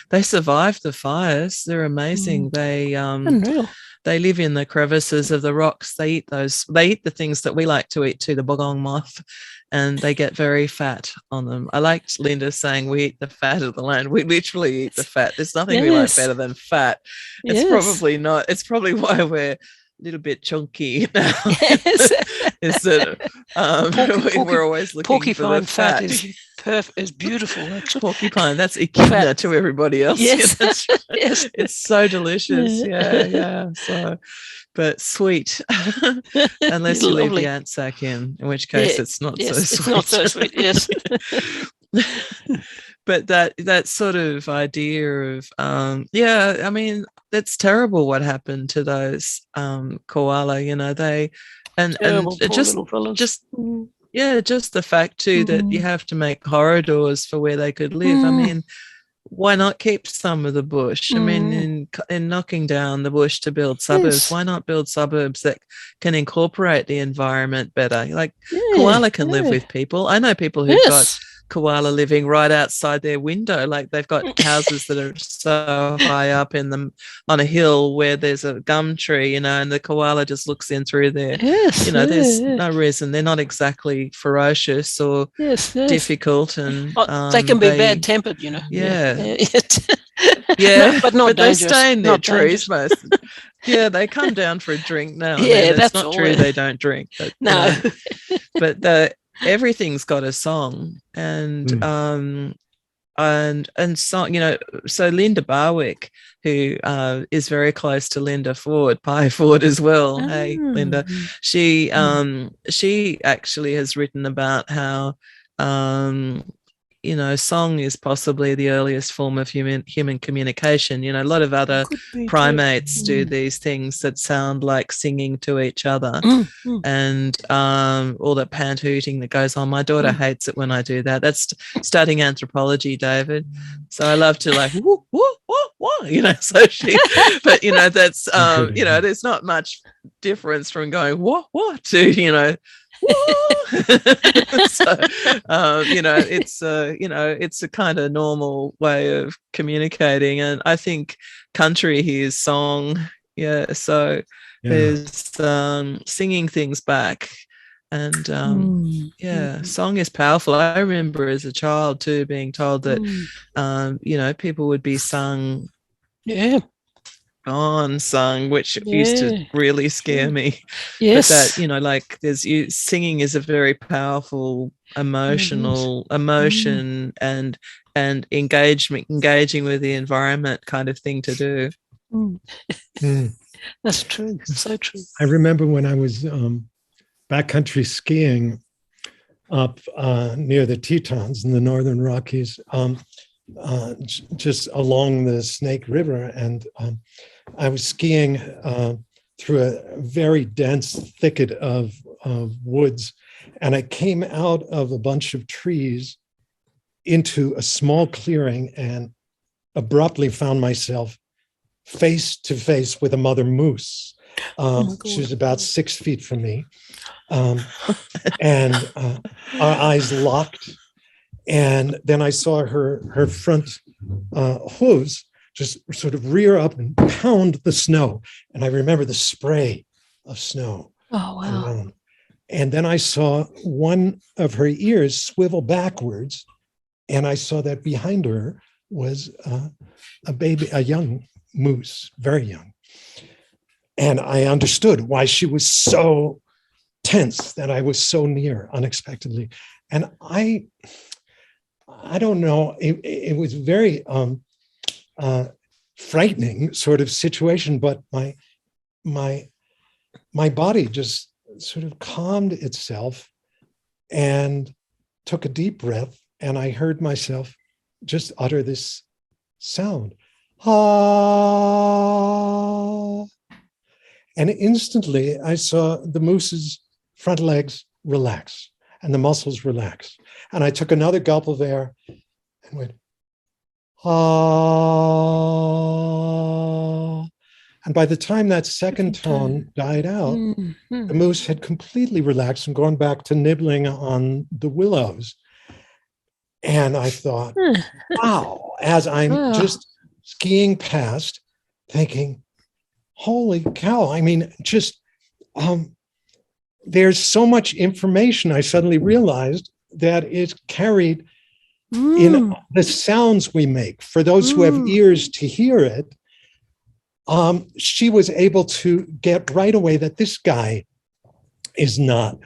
They survive the fires. They're amazing. Unreal. They live in the crevices of the rocks. They eat the things that we like to eat too, the bogong moth, and they get very fat on them. I liked Linda saying we eat the fat of the land. We literally eat the fat. There's nothing we like better than fat. It's probably not. It's probably why we're a little bit chunky now. Is that we're always looking for the fat. Is beautiful, actually. Porcupine, that's echidna to everybody else. Yes. Yes. It's so delicious. Yeah. So, but sweet. Unless you leave the ant sack in which case it's not so sweet. It's not so sweet, yes. But that sort of idea of I mean, that's terrible what happened to those koala, you know, they just the fact too that you have to make corridors for where they could live. I mean, why not keep some of the bush? I mean, in knocking down the bush to build suburbs, why not build suburbs that can incorporate the environment better? Like koala can live with people. I know people who've got koala living right outside their window. Like they've got houses that are so high up on a hill where there's a gum tree, you know, and the koala just looks in through there. There's no reason. They're not exactly ferocious or difficult, and they can be bad tempered, you know. But they stay in their trees most. They come down for a drink now. That's not true. They don't drink. But, no, but everything's got a song, and song, you know. So Linda Barwick, who is very close to Linda Ford, Payi Ford as well. Hey, Linda, she actually has written about how you know, song is possibly the earliest form of human communication. You know, a lot of other primates do these things that sound like singing to each other, and all the pant hooting that goes on. My daughter hates it when I do that. That's studying anthropology, David. So I love to like whoop, whoop, whoop, whoop, you know. So she, but you know, that's you know, there's not much difference from going what to, you know. So, you know, it's a kind of normal way of communicating, and I think country here is song. So there's singing things back, and song is powerful. I remember as a child too being told that you know, people would be sung sung, which used to really scare me. But that, you know, like singing is a very powerful emotion and engaging with the environment kind of thing to do. That's true. So true. I remember when I was backcountry skiing up near the Tetons in the Northern Rockies, just along the Snake River, and I was skiing through a very dense thicket of woods, and I came out of a bunch of trees into a small clearing and abruptly found myself face to face with a mother moose. She was about 6 feet from me. And our eyes locked. And then I saw her front hooves just sort of rear up and pound the snow. And I remember the spray of snow. Oh, wow. Around. And then I saw one of her ears swivel backwards. And I saw that behind her was a young moose, very young. And I understood why she was so tense, that I was so near unexpectedly. And I don't know, it was very frightening sort of situation, but my body just sort of calmed itself and took a deep breath, and I heard myself just utter this sound. Ah. And instantly I saw the moose's front legs relax and the muscles relax. And I took another gulp of air and went, ah. And by the time that second tone died out, the moose had completely relaxed and gone back to nibbling on the willows. And I thought, wow, as I'm just skiing past, thinking, holy cow, I mean, just there's so much information. I suddenly realized that is carried in the sounds we make. For those who have ears to hear it, she was able to get right away that this guy is not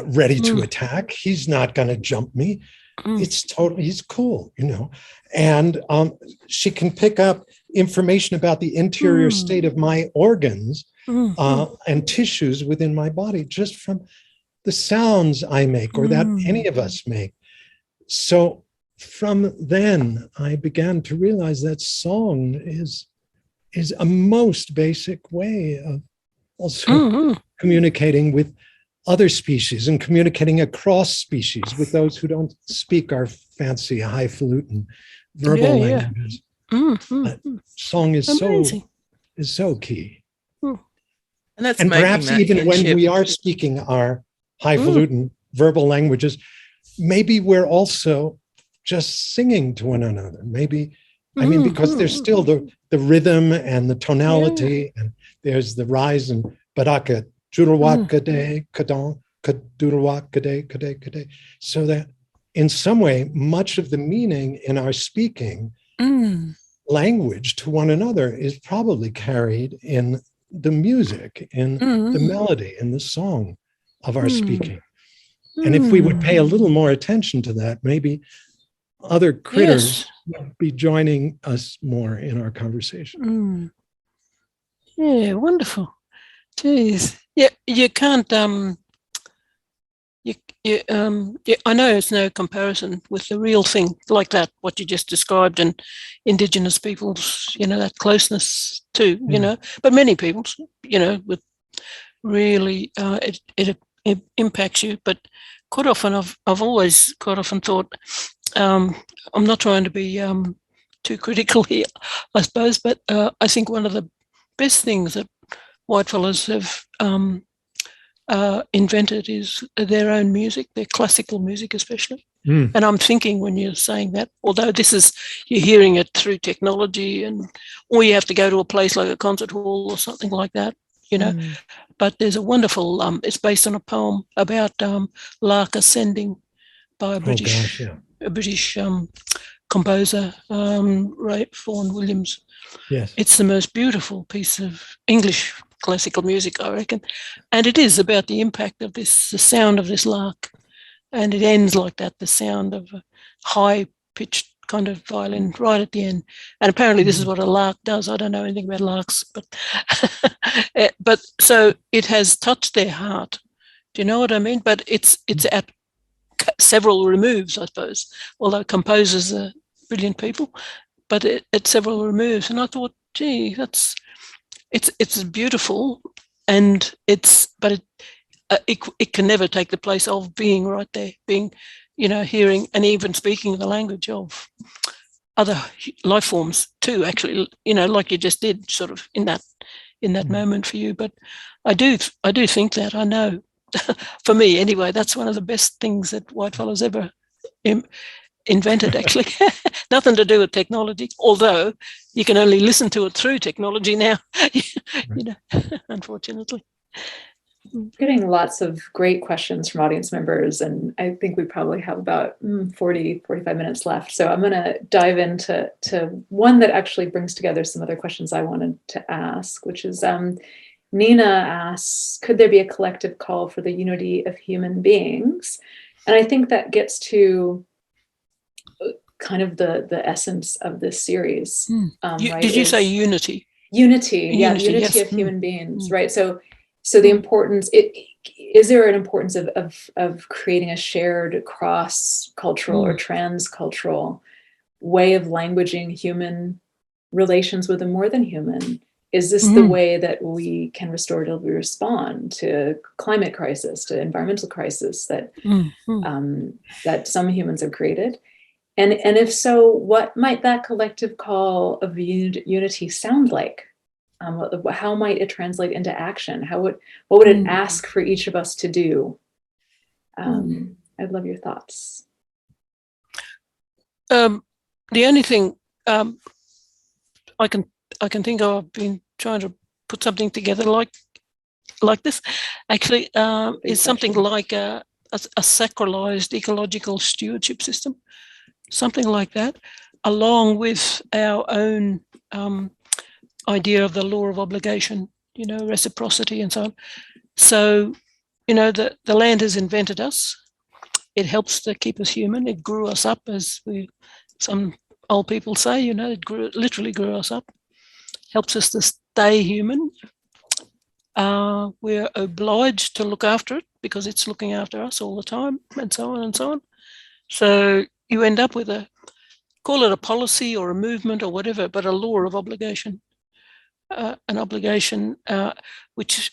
ready to attack. He's not going to jump me. It's totally, he's cool, you know. And she can pick up information about the interior state of my organs and tissues within my body just from the sounds I make or that any of us make. So from then, I began to realize that song is a most basic way of also communicating with other species and communicating across species with those who don't speak our fancy highfalutin verbal languages. Song is so key. And perhaps even when we are speaking our highfalutin verbal languages, maybe we're also just singing to one another. Maybe, I mean, because there's still the rhythm and the tonality, and there's the rise and baraka, jurwakade, kadon, kadurwakade, kade. So that in some way, much of the meaning in our speaking language to one another is probably carried in the music, in the melody, in the song of our speaking. And if we would pay a little more attention to that, maybe other critters would be joining us more in our conversation. Yeah, wonderful. Jeez. Yeah, you can't I know it's no comparison with the real thing like that, what you just described, and Indigenous peoples, you know, that closeness too, you know, but many peoples, you know, with really, it impacts you. But quite often, I've always quite often thought, I'm not trying to be too critical here, I suppose, but I think one of the best things that whitefellas have invented is their own music, their classical music especially. And I'm thinking when you're saying that, although this is, you're hearing it through technology, or you have to go to a place like a concert hall or something like that, you know, but there's a wonderful, it's based on a poem about lark ascending by a British composer, Ray Vaughan Williams. Yes. It's the most beautiful piece of English classical music, I reckon. And it is about the impact of this, the sound of this lark. And it ends like that, the sound of a high-pitched kind of violin right at the end. And apparently this is what a lark does. I don't know anything about larks, but so it has touched their heart. Do you know what I mean? But it's at several removes, I suppose, although composers are brilliant people, but at several removes. And I thought, gee, it's beautiful, and it can never take the place of being right there, being, hearing and even speaking the language of other life forms too, actually, like you just did sort of in that moment for you. But I do think that, I know, for me anyway, that's one of the best things that whitefellas ever invented, actually. Nothing to do with technology, although you can only listen to it through technology now, unfortunately. Getting lots of great questions from audience members, and I think we probably have about 45 minutes left. So I'm going to dive into one that actually brings together some other questions I wanted to ask, which is Nina asks, could there be a collective call for the unity of human beings? And I think that gets to kind of the essence of this series. Right? Did you say unity? Unity, unity yes. Of human beings, right? So the importance, is there an importance of creating a shared cross-cultural or trans-cultural way of languaging human relations with a more than human? Is this the way that we can restoratively respond to climate crisis, to environmental crisis that that some humans have created? And if so, what might that collective call of unity sound like? How might it translate into action? what would it ask for each of us to do? I'd love your thoughts. The only thing I can think of, I've been trying to put something together like this, actually, is something like a sacralized ecological stewardship system, something like that, along with our own idea of the law of obligation, reciprocity and so on. So, the land has invented us. It helps to keep us human. It grew us up, as some old people say, it literally grew us up. Helps us to stay human. We're obliged to look after it because it's looking after us all the time, and so on and so on. So you end up with call it a policy or a movement or whatever, but a law of obligation. An obligation which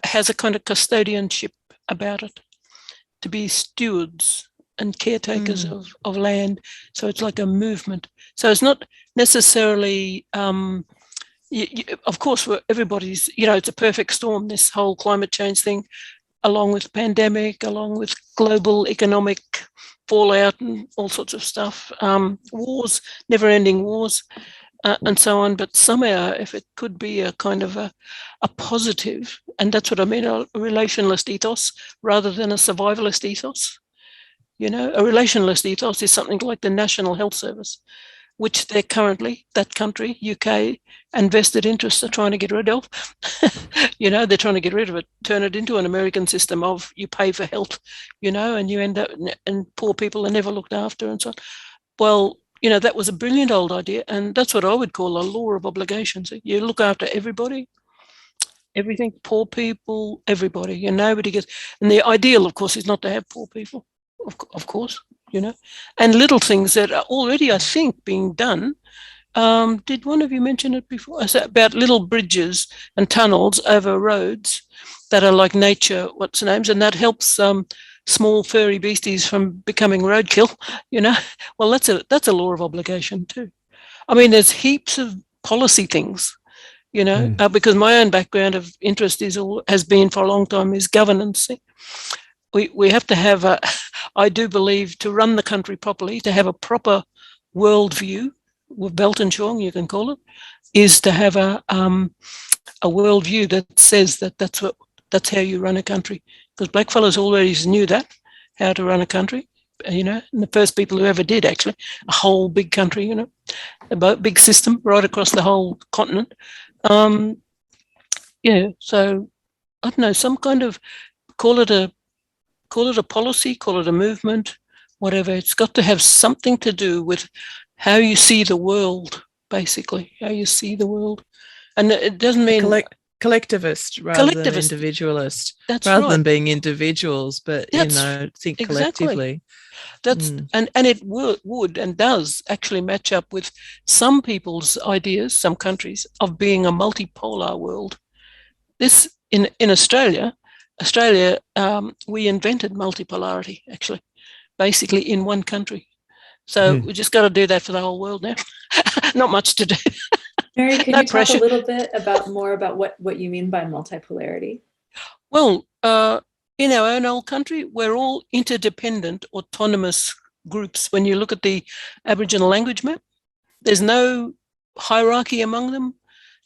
has a kind of custodianship about it, to be stewards and caretakers of land. So it's like a movement. So it's not necessarily, of course, everybody's, it's a perfect storm, this whole climate change thing, along with pandemic, along with global economic fallout and all sorts of stuff, wars, never-ending wars. And so on, but somehow if it could be a kind of a positive, and that's what I mean, a relationalist ethos rather than a survivalist ethos. A relationalist ethos is something like the National Health Service, which they're currently, that country, UK, and vested interests are trying to get rid of. They're trying to get rid of it, turn it into an American system of you pay for health, and you end up, and poor people are never looked after and so on. Well, that was a brilliant old idea, and that's what I would call a law of obligations. You look after everybody, everything, poor people, everybody, nobody gets. And the ideal, of course, is not to have poor people, of course, and little things that are already, I think, being done. Did one of you mention it before? I said about little bridges and tunnels over roads that are like nature, what's the names, and that helps small furry beasties from becoming roadkill, Well, that's a law of obligation too. I mean, there's heaps of policy things, because my own background of interest has been for a long time is governance. We have to have I do believe, to run the country properly, to have a proper worldview, with Weltanschauung, you can call it, is to have a worldview that says that's how you run a country. Because blackfellas always knew how to run a country, and the first people who ever did, actually, a whole big country, a big system right across the whole continent. So I don't know, some kind of, call it a policy, call it a movement, whatever. It's got to have something to do with how you see the world, basically, how you see the world. And it doesn't mean collectivist rather than individualist. That's rather right. than being individuals, but think collectively. That's and it would and does actually match up with some people's ideas, some countries, of being a multipolar world. This in Australia, Australia, we invented multipolarity, actually, basically in one country. So we just got to do that for the whole world now. Not much to do. Mary, can No you talk pressure. a little bit more about what you mean by multipolarity? Well, in our own old country, we're all interdependent, autonomous groups. When you look at the Aboriginal language map, there's no hierarchy among them.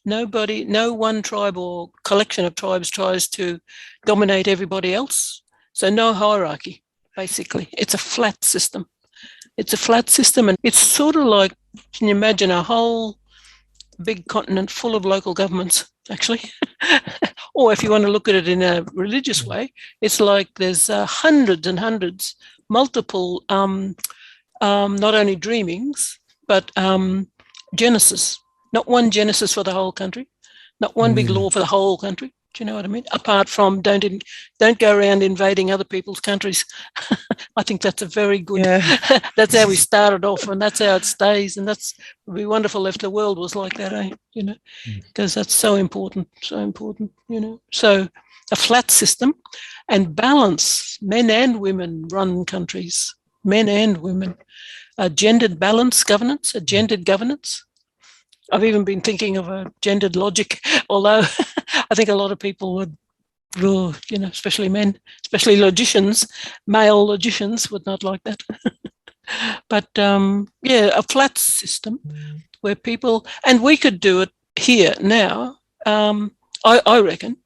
Nobody, no one tribe or collection of tribes tries to dominate everybody else. So no hierarchy, basically. It's a flat system. It's a flat system, and it's sort of like, can you imagine a whole big continent full of local governments, actually? Or if you want to look at it in a religious way, it's like there's hundreds and hundreds, multiple, not only dreamings, but Genesis. Not one Genesis for the whole country, not one big law for the whole country. Do you know what I mean? Apart from don't go around invading other people's countries. I think that's a very good. Yeah. That's how we started off, and that's how it stays. And it would be wonderful if the world was like that, eh? You know, because that's so important. You know, so a flat system and balance. Men and women run countries. Men and women. A gendered balance governance. A gendered governance. I've even been thinking of a gendered logic, although I think a lot of people would, you know, especially men, especially logicians, male logicians would not like that. But yeah, a flat system where people, and we could do it here now, I reckon.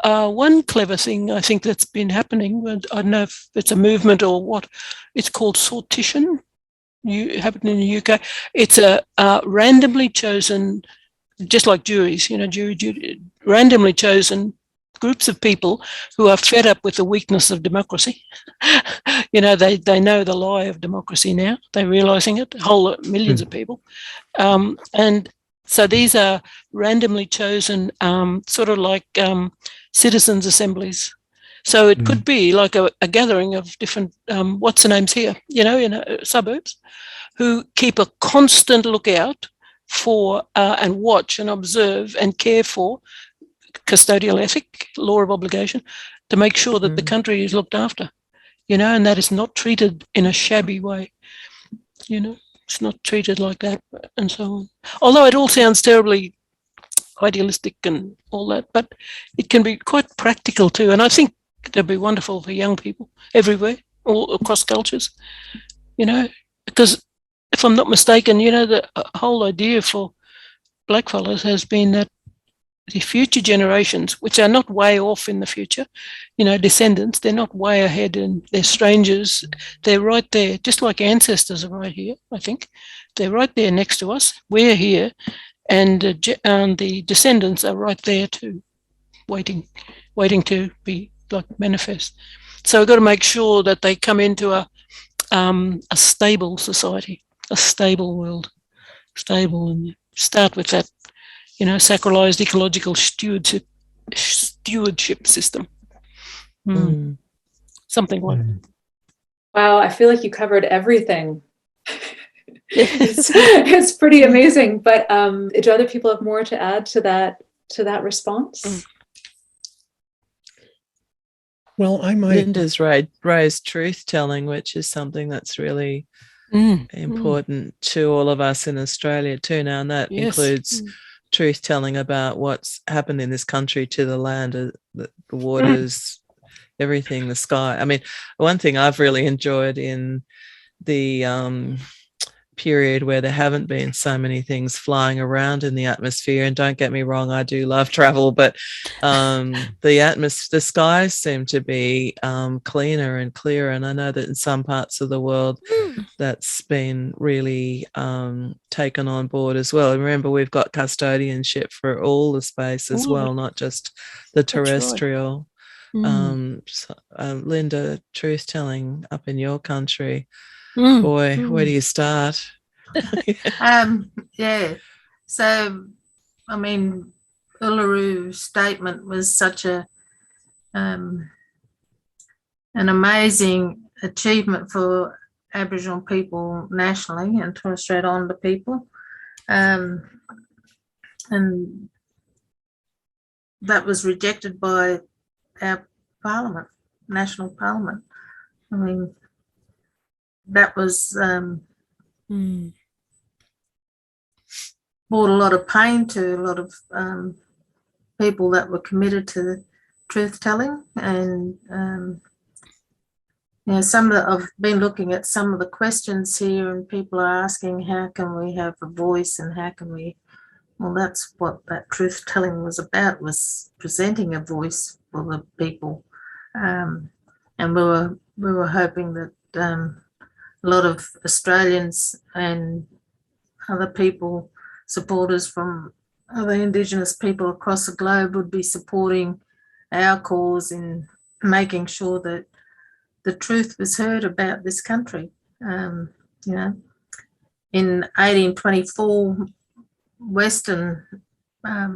One clever thing I think that's been happening, I don't know if it's a movement or what, it's called sortition. Happened in the UK. It's a randomly chosen, just like juries, you know, randomly chosen groups of people who are fed up with the weakness of democracy. You know, they know the lie of democracy now. They're realising it, millions of people. And so these are randomly chosen, sort of like citizens' assemblies. So it could be like a gathering of different, what's the names here, you know, in suburbs, who keep a constant lookout for and watch and observe and care for custodial ethic, law of obligation, to make sure that the country is looked after, you know, and that is not treated in a shabby way, you know, it's not treated like that and so on. Although it all sounds terribly idealistic and all that, but it can be quite practical too. And I think it'd be wonderful for young people everywhere, all across cultures, you know, because if I'm not mistaken, you know, the whole idea for blackfellas has been that the future generations, which are not way off in the future, you know, descendants, they're not way ahead and they're strangers. They're right there, just like ancestors are right here, I think. They're right there next to us. We're here, and the descendants are right there too, waiting to be like manifest. So we've got to make sure that they come into a stable society, a stable world, stable, and start with that, you know, sacralized ecological stewardship system. Something like that. Wow, I feel like you covered everything. It's pretty amazing. But do other people have more to add to that response? Well, I might. Linda's raised truth telling, which is something that's really important to all of us in Australia too now, and that includes truth telling about what's happened in this country to the land, the waters, everything, the sky. I mean, one thing I've really enjoyed in the period where there haven't been so many things flying around in the atmosphere, and don't get me wrong, I do love travel, but the skies seem to be cleaner and clearer, and I know that in some parts of the world that's been really taken on board as well. And remember, we've got custodianship for all the space as well, not just the terrestrial. Linda, truth telling up in your country, boy, where do you start? Yeah, so I mean, Ullaru's statement was such an amazing achievement for Aboriginal people nationally and Torres Strait Islander people, and that was rejected by our parliament, national parliament. I mean, that was brought a lot of pain to a lot of people that were committed to truth telling. And you know, I've been looking at some of the questions here, and people are asking, how can we have a voice, and how can we? Well, that's what that truth telling was about, was presenting a voice for the people. And we were hoping that a lot of Australians and other people, supporters from other Indigenous people across the globe, would be supporting our cause in making sure that the truth was heard about this country. You know, in 1824, Western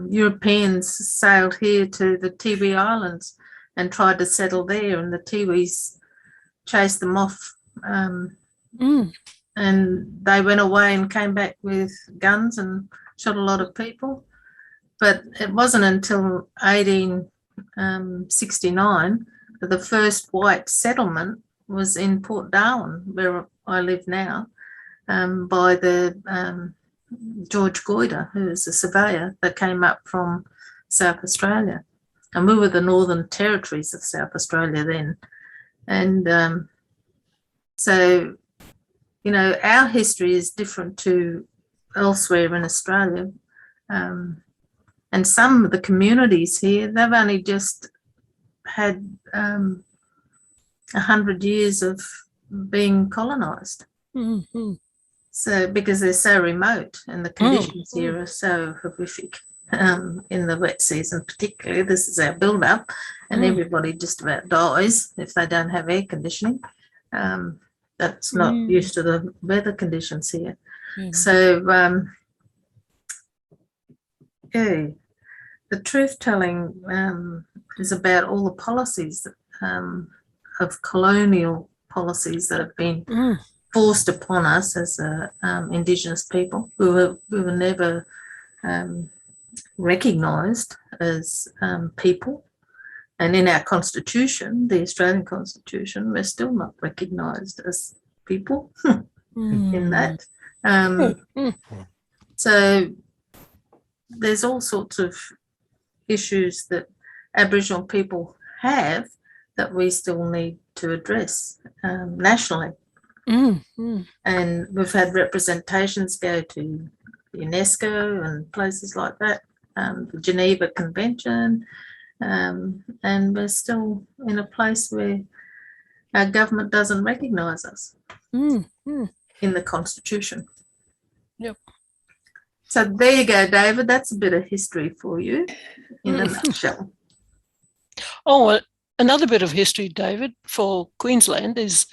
Europeans sailed here to the Tiwi Islands and tried to settle there, and the Tiwis chased them off. And they went away and came back with guns and shot a lot of people. But it wasn't until 1869 that the first white settlement was in Port Darwin, where I live now, by the George Goyder, who was a surveyor that came up from South Australia. And we were the Northern Territories of South Australia then. And so, you know, our history is different to elsewhere in Australia. And some of the communities here, they've only just had 100 years of being colonised. So, because they're so remote and the conditions here are so horrific, in the wet season particularly. This is our build-up, and everybody just about dies if they don't have air conditioning. That's not used to the weather conditions here. So, yeah, the truth-telling is about all the policies of colonial policies that have been forced upon us as Indigenous people. We were never recognised as people, and in our constitution, the Australian Constitution, we're still not recognised as people in that. So there's all sorts of issues that Aboriginal people have that we still need to address nationally. And we've had representations go to UNESCO and places like that, the Geneva Convention, and we're still in a place where our government doesn't recognise us in the Constitution. Yep. So there you go, David. That's a bit of history for you in a nutshell. Oh, another bit of history, David, for Queensland is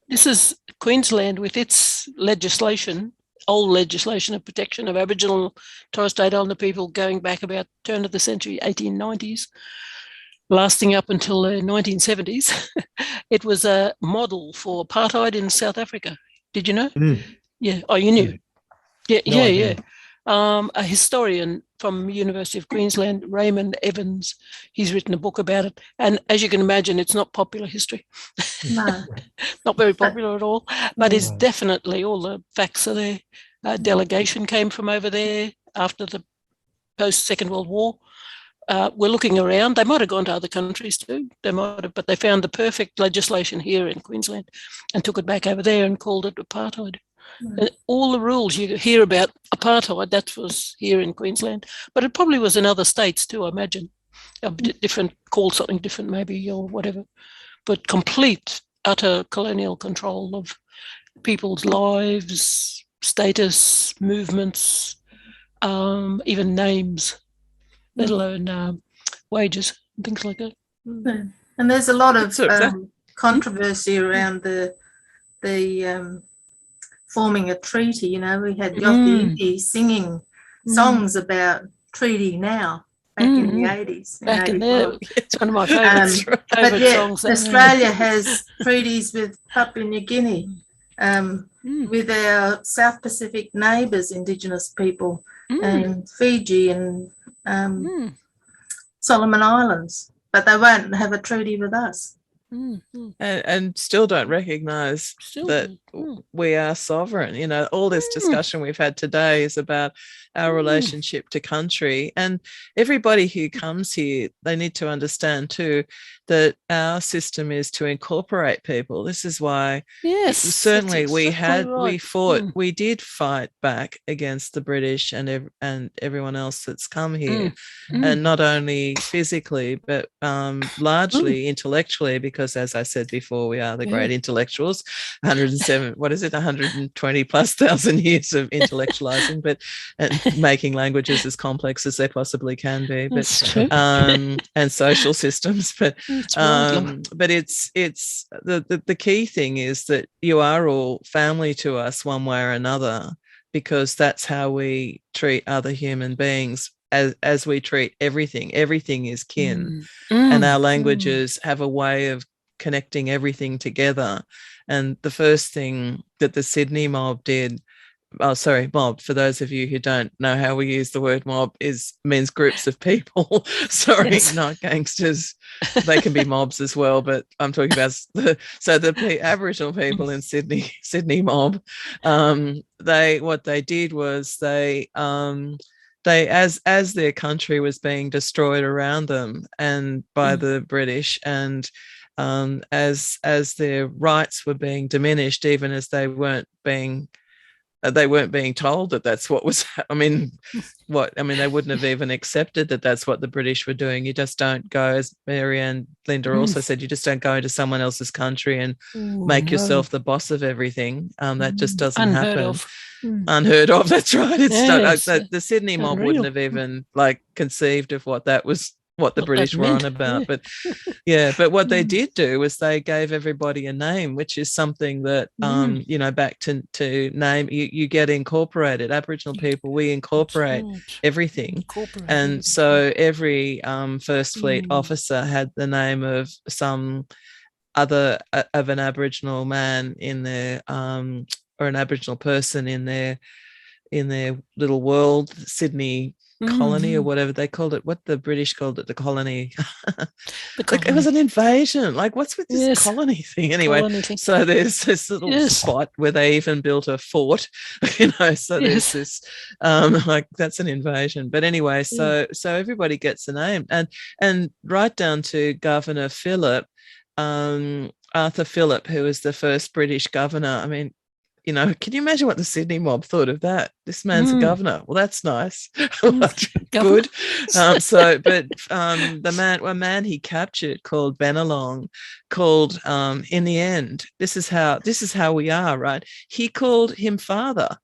this is Queensland with its legislation, old legislation of protection of Aboriginal Torres Strait Islander people going back about turn of the century, 1890s, lasting up until the 1970s. It was a model for apartheid in South Africa. Did you know? Yeah. Oh, you knew? Yeah, No, I yeah. didn't. A historian from University of Queensland, Raymond Evans, he's written a book about it. And as you can imagine, it's not popular history. No. Not very popular at all, but it's Right. definitely, all the facts are there. A delegation came from over there after the post-Second World War. We're looking around. They might have gone to other countries too. They might have, but they found the perfect legislation here in Queensland and took it back over there and called it apartheid. And all the rules you hear about apartheid, that was here in Queensland, but it probably was in other states too, I imagine. Different, called something different maybe or whatever, but complete, utter colonial control of people's lives, status, movements, even names, let alone wages and things like that. And there's a lot of So- controversy around the forming a treaty. You know, we had Yothu Yindi singing songs about treaty now back in the 80s. Back in there, 85. it's one of my favourite But yet songs. Australia has treaties with Papua New Guinea, with our South Pacific neighbours, Indigenous people, and Fiji and Solomon Islands. but they won't have a treaty with us. And still don't recognize that we are sovereign. You know, all this discussion we've had today is about our relationship to country, and everybody who comes here, they need to understand too that our system is to incorporate people. This is why certainly we did fight back against the British and everyone else that's come here, and not only physically but largely intellectually, because as I said before, we are the great intellectuals. 120 plus thousand years of intellectualizing, but making languages as complex as they possibly can be, but and social systems, but it's the key thing is that you are all family to us one way or another, because that's how we treat other human beings, as we treat everything. Everything is kin, and our languages have a way of connecting everything together. And the first thing that the Sydney mob did, mob, for those of you who don't know how we use the word mob, means groups of people. Not gangsters. They can be mobs as well, but I'm talking about the Aboriginal people in Sydney mob. What they did was they as their country was being destroyed around them and by the British, and as their rights were being diminished, even as they weren't being told that that's what was, they wouldn't have even accepted that that's what the British were doing. You just don't go, as Mary and Linda also said, you just don't go into someone else's country and make yourself the boss of everything. That just doesn't happen. Unheard of, that's right. It's not, the Sydney mob wouldn't have even conceived of what the British were on about. But but what they did do was they gave everybody a name, which is something that back to name, you get incorporated. Aboriginal people, we incorporate everything. And so every First Fleet officer had the name of some other of an Aboriginal man in their or an Aboriginal person in their little world, Sydney colony or whatever they called it, what the British called it, the colony. It was an invasion. what's with this colony thing anyway? So there's this little spot where they even built a fort, so there's this that's an invasion. But anyway, so everybody gets a name, and right down to Governor Phillip, Arthur Phillip, who was the first British governor. I mean, can you imagine what the Sydney mob thought of that? This man's a governor. Well, that's nice. Good. The man he captured, called Benelong, called in the end, this is how we are, right? He called him father.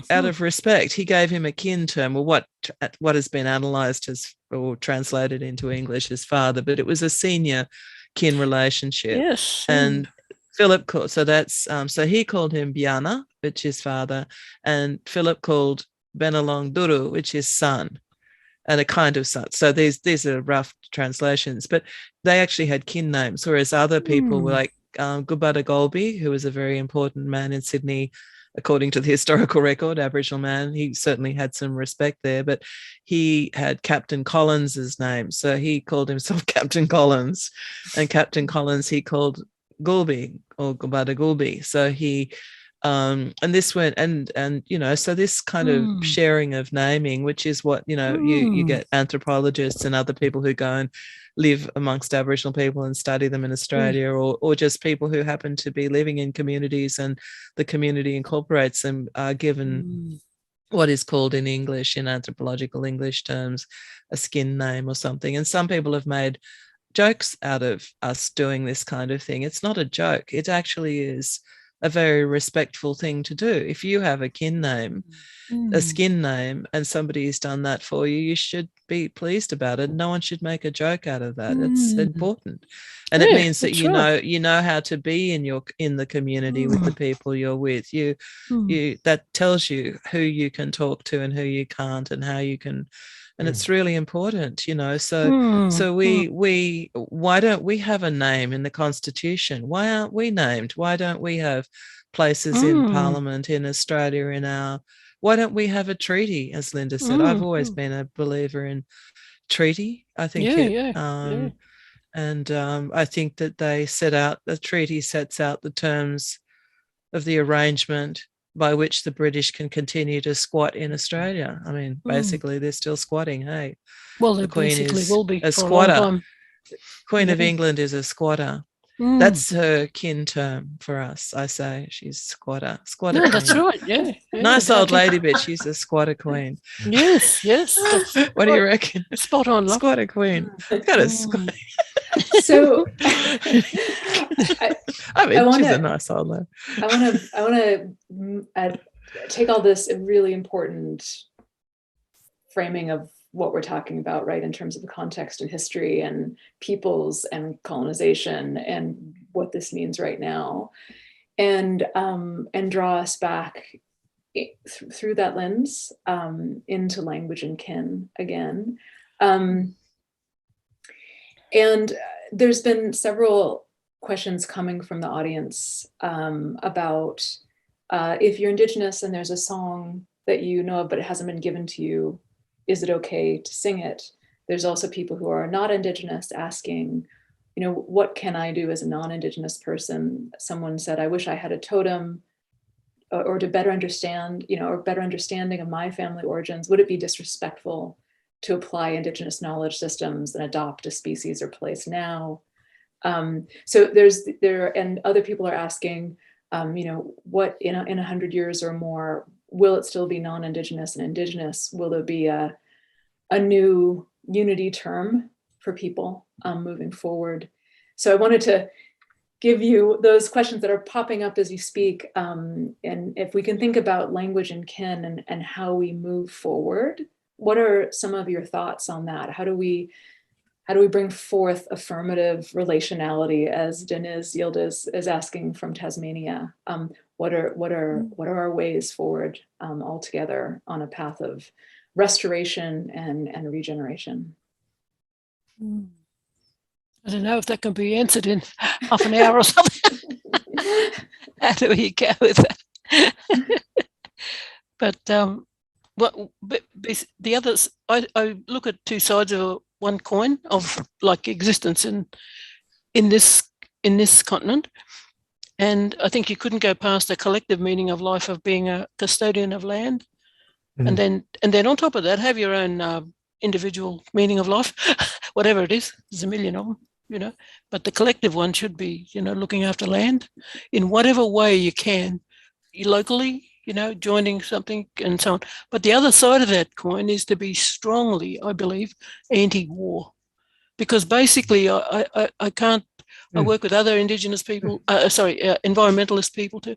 Out of respect. He gave him a kin term, or what has been analysed as, or translated into English as father, but it was a senior kin relationship. Yes. And Philip called, so he called him Biana, which is father, and Philip called Benelong Duru, which is son, and a kind of son. So these are rough translations, but they actually had kin names, whereas other people were like Gubada Golby, who was a very important man in Sydney, according to the historical record, Aboriginal man. He certainly had some respect there, but he had Captain Collins's name, so he called himself Captain Collins, and Captain Collins he called Gulby, or Gubada Gulby. So he and this went and so this kind of sharing of naming, which is what you get anthropologists and other people who go and live amongst Aboriginal people and study them in Australia, or just people who happen to be living in communities and the community incorporates them, are given what is called in English, in anthropological English terms, a skin name or something. And some people have made jokes out of us doing this kind of thing. It's not a joke. It actually is a very respectful thing to do. If you have a kin name, a skin name, and somebody's done that for you, you should be pleased about it. No one should make a joke out of that. It's important. And it means that you know how to be in the community with the people you're with. You that tells you who you can talk to and who you can't, and how you can. And it's really important, So why don't we have a name in the Constitution? Why aren't we named? Why don't we have places in Parliament in Australia why don't we have a treaty, as Linda said? I've always been a believer in treaty. I think And I think that the treaty sets out the terms of the arrangement by which the British can continue to squat in Australia. I mean, basically, they're still squatting, hey? Well, they The Queen basically is will be a for a long squatter. time. Queen of Yeah. England is a squatter. That's her kin term for us, I say. She's squatter. Squatter No, queen. that's right. Yeah. Nice old exactly. lady, but she's a squatter queen. Yes, yes. that's What do you right. reckon? Spot on, love. Squatter queen. Got a squatter. So I mean, I wanna- she's a nice old lady. I want to take all this really important framing of what we're talking about, right, in terms of the context and history and peoples and colonization and what this means right now, and draw us back through that lens into language and kin again. And there's been several questions coming from the audience about if you're Indigenous and there's a song that you know of but it hasn't been given to you, is it okay to sing it? There's also people who are not Indigenous asking, you know, what can I do as a non-Indigenous person? Someone said, I wish I had a totem, or to better understand, you know, or better understanding of my family origins. Would it be disrespectful to apply Indigenous knowledge systems and adopt a species or place now? So and other people are asking, you know, what in 100 years or more, will it still be non-Indigenous and Indigenous? Will there be a new unity term for people moving forward? So I wanted to give you those questions that are popping up as you speak. And if we can think about language and kin and how we move forward, what are some of your thoughts on that? How do we bring forth affirmative relationality, as Deniz Yildiz is asking from Tasmania? What are our ways forward all together on a path of restoration and regeneration? I don't know if that can be answered in half an hour or something. How do we go with that? But the others, I look at two sides of one coin of like existence in this continent, and I think you couldn't go past the collective meaning of life of being a custodian of land, and then on top of that have your own individual meaning of life, whatever it is. There's a million of them, you know, but the collective one should be, you know, looking after land in whatever way you can, locally, you know, joining something and so on. But the other side of that coin is to be strongly, I believe, anti-war, because basically I can't. I work with other Indigenous people, environmentalist people too,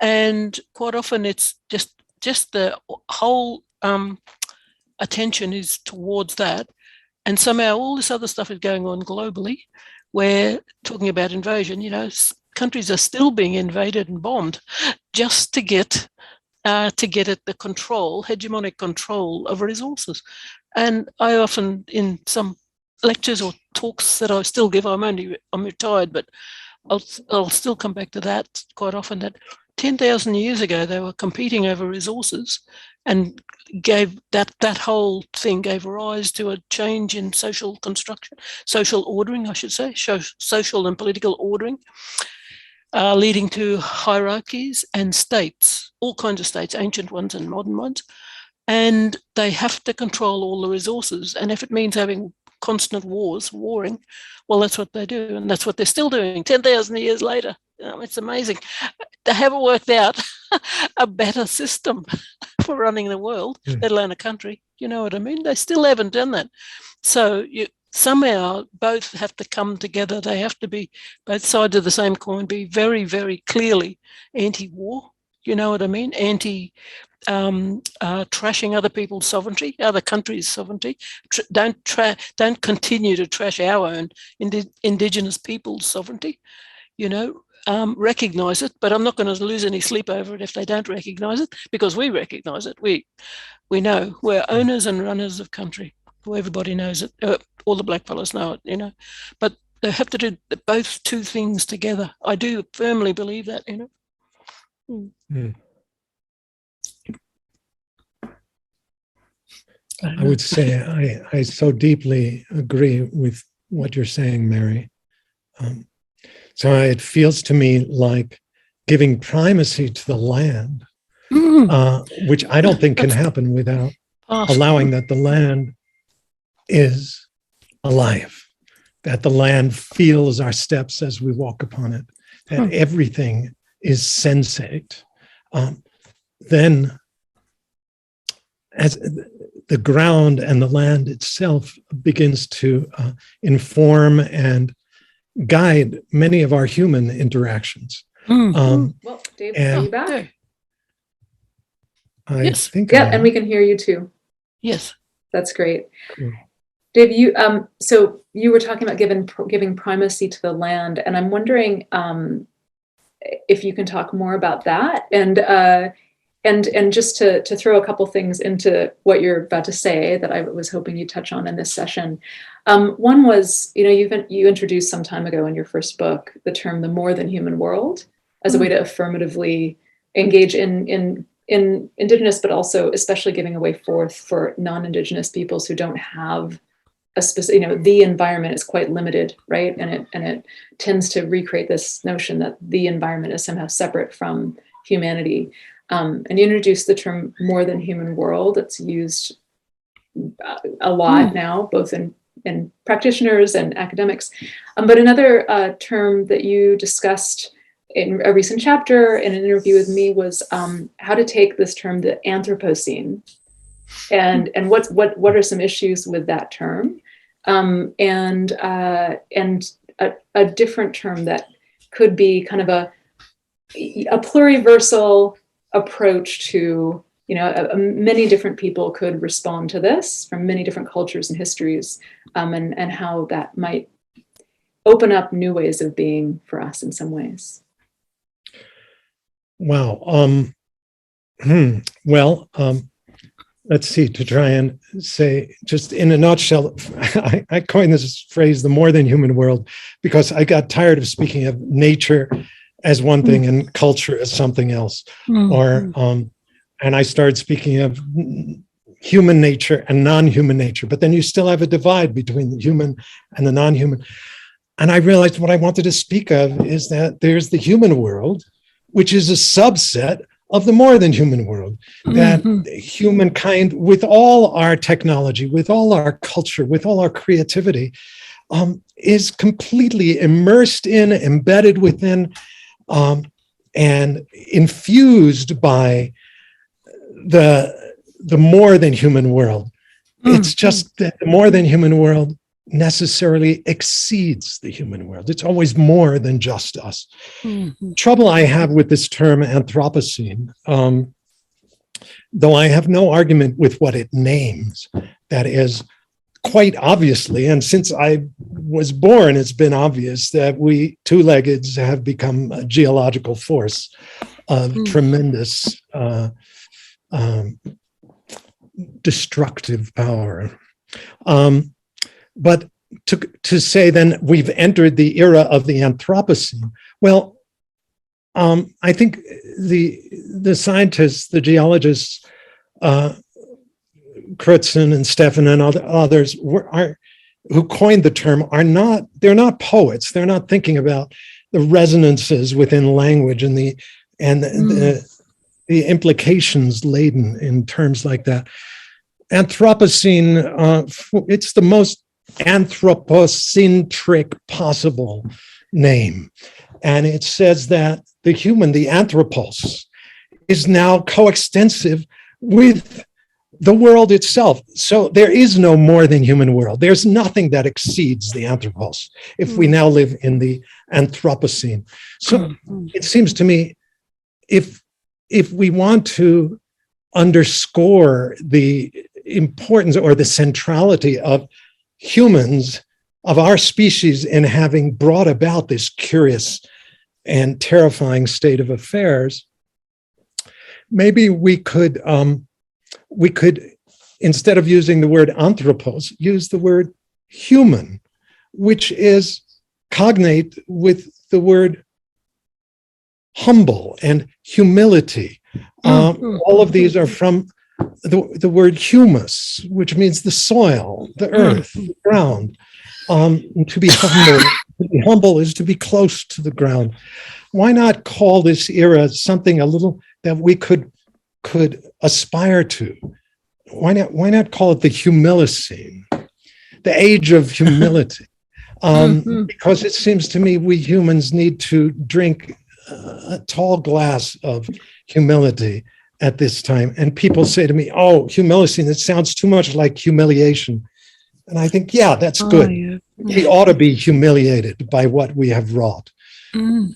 and quite often it's just the whole attention is towards that, and somehow all this other stuff is going on globally. We're talking about invasion, you know, countries are still being invaded and bombed just to get at the hegemonic control of resources. And I often, in some lectures or talks that I still give, I'm retired, but I'll still come back to that quite often, that 10,000 years ago they were competing over resources, and gave that whole thing gave rise to a change in social construction, social ordering, I should say, social and political ordering, leading to hierarchies and states, all kinds of states, ancient ones and modern ones, and they have to control all the resources. And if it means having constant warring, well, that's what they do, and that's what they're still doing 10,000 years later. It's amazing. They haven't worked out a better system for running the world, let alone a country. You know what I mean? They still haven't done that. So somehow both have to come together. They have to be, both sides of the same coin, be very, very clearly anti-war. You know what I mean? Trashing other people's sovereignty, other countries' sovereignty. Don't continue to trash our own Indigenous people's sovereignty. You know, recognise it, but I'm not going to lose any sleep over it if they don't recognise it, because we recognise it. We know we're owners and runners of country. Everybody knows it. All the blackfellas know it, you know. But they have to do both two things together. I do firmly believe that, you know. I would say I so deeply agree with what you're saying, Mary. So it feels to me like giving primacy to the land, which I don't think can happen without allowing that the land is alive, that the land feels our steps as we walk upon it, that everything is sensate. Then as the ground and the land itself begins to inform and guide many of our human interactions. Well, Dave, are you back? I Yes. think Yeah, and we can hear you too. Yes. That's great. Cool. Dave, you so you were talking about giving primacy to the land, and I'm wondering if you can talk more about that, and just to throw a couple things into what you're about to say that I was hoping you'd touch on in this session. One was, you introduced some time ago in your first book the term "the more than human world" as a way to affirmatively engage in Indigenous, but also especially giving a way forth for non-Indigenous peoples who don't have a specific, the environment is quite limited, right? And it tends to recreate this notion that the environment is somehow separate from humanity. And you introduced the term "more than human world." It's used a lot now, both in practitioners and academics. But another term that you discussed in a recent chapter in an interview with me was how to take this term, the Anthropocene, and what are some issues with that term, and a different term that could be kind of a pluriversal approach to, many different people could respond to this from many different cultures and histories, and how that might open up new ways of being for us in some ways. Wow. Well, let's see, to try and say, just in a nutshell, I coined this phrase, "the more than human world," because I got tired of speaking of nature as one thing and culture as something else. And I started speaking of human nature and non-human nature, but then you still have a divide between the human and the non-human. And I realized what I wanted to speak of is that there's the human world, which is a subset of the more than human world, that humankind, with all our technology, with all our culture, with all our creativity, is completely immersed in, embedded within, and infused by the more than human world. It's just that the more than human world necessarily exceeds the human world. It's always more than just us. Trouble I have with this term Anthropocene, though I have no argument with what it names, that is quite obviously, and since I was born, it's been obvious that we two-leggeds have become a geological force of tremendous destructive power. But to say then we've entered the era of the Anthropocene, well, I think the scientists, the geologists, Crutzen and Stefan and others who coined the term they're not poets. They're not thinking about the resonances within language and the implications laden in terms like that. Anthropocene, it's the most anthropocentric possible name. And it says that the human, the anthropos, is now coextensive with the world itself. So there is no more than human world. There's nothing that exceeds the anthropos if we now live in the Anthropocene. So it seems to me, if we want to underscore the importance or the centrality of humans, of our species, in having brought about this curious and terrifying state of affairs, maybe we could, instead of using the word anthropos, use the word human, which is cognate with the word humble and humility. All of these are from the word humus, which means the soil, the earth, the ground. To be humble is to be close to the ground. Why not call this era something a little that we could aspire to? Why not call it the Humilocene, the age of humility? Because it seems to me we humans need to drink a tall glass of humility at this time. And people say to me, "Oh, Humilocene, it sounds too much like humiliation." And I think, yeah, that's good. Yeah. We ought to be humiliated by what we have wrought.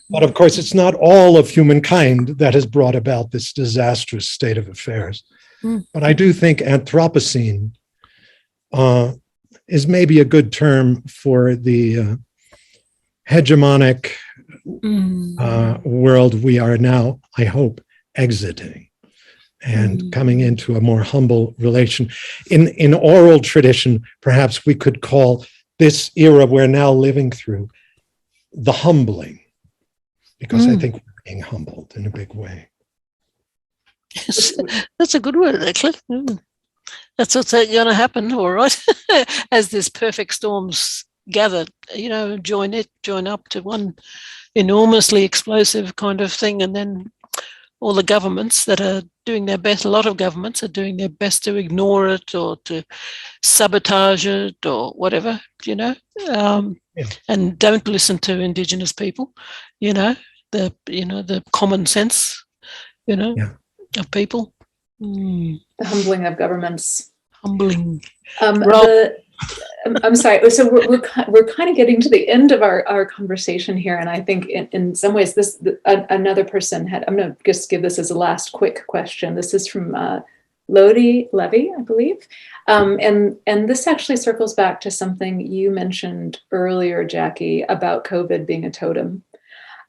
But of course, it's not all of humankind that has brought about this disastrous state of affairs. But I do think Anthropocene is maybe a good term for the hegemonic world we are now, I hope, exiting and coming into a more humble relation. In oral tradition, perhaps we could call this era we're now living through the humbling, because I think we're being humbled in a big way. Yes, that's a good word, actually. That's what's going to happen, all right, as this perfect storms gather, join up to one enormously explosive kind of thing, and then all the governments that are doing their best, a lot of governments are doing their best to ignore it or to sabotage it or whatever, and don't listen to Indigenous people, the common sense, of people. The humbling of governments. Humbling. I'm sorry. So we're kind of getting to the end of our conversation here, and I think in some ways another person had. I'm going to just give this as a last quick question. This is from Lodi Levy, I believe, and this actually circles back to something you mentioned earlier, Jackie, about COVID being a totem.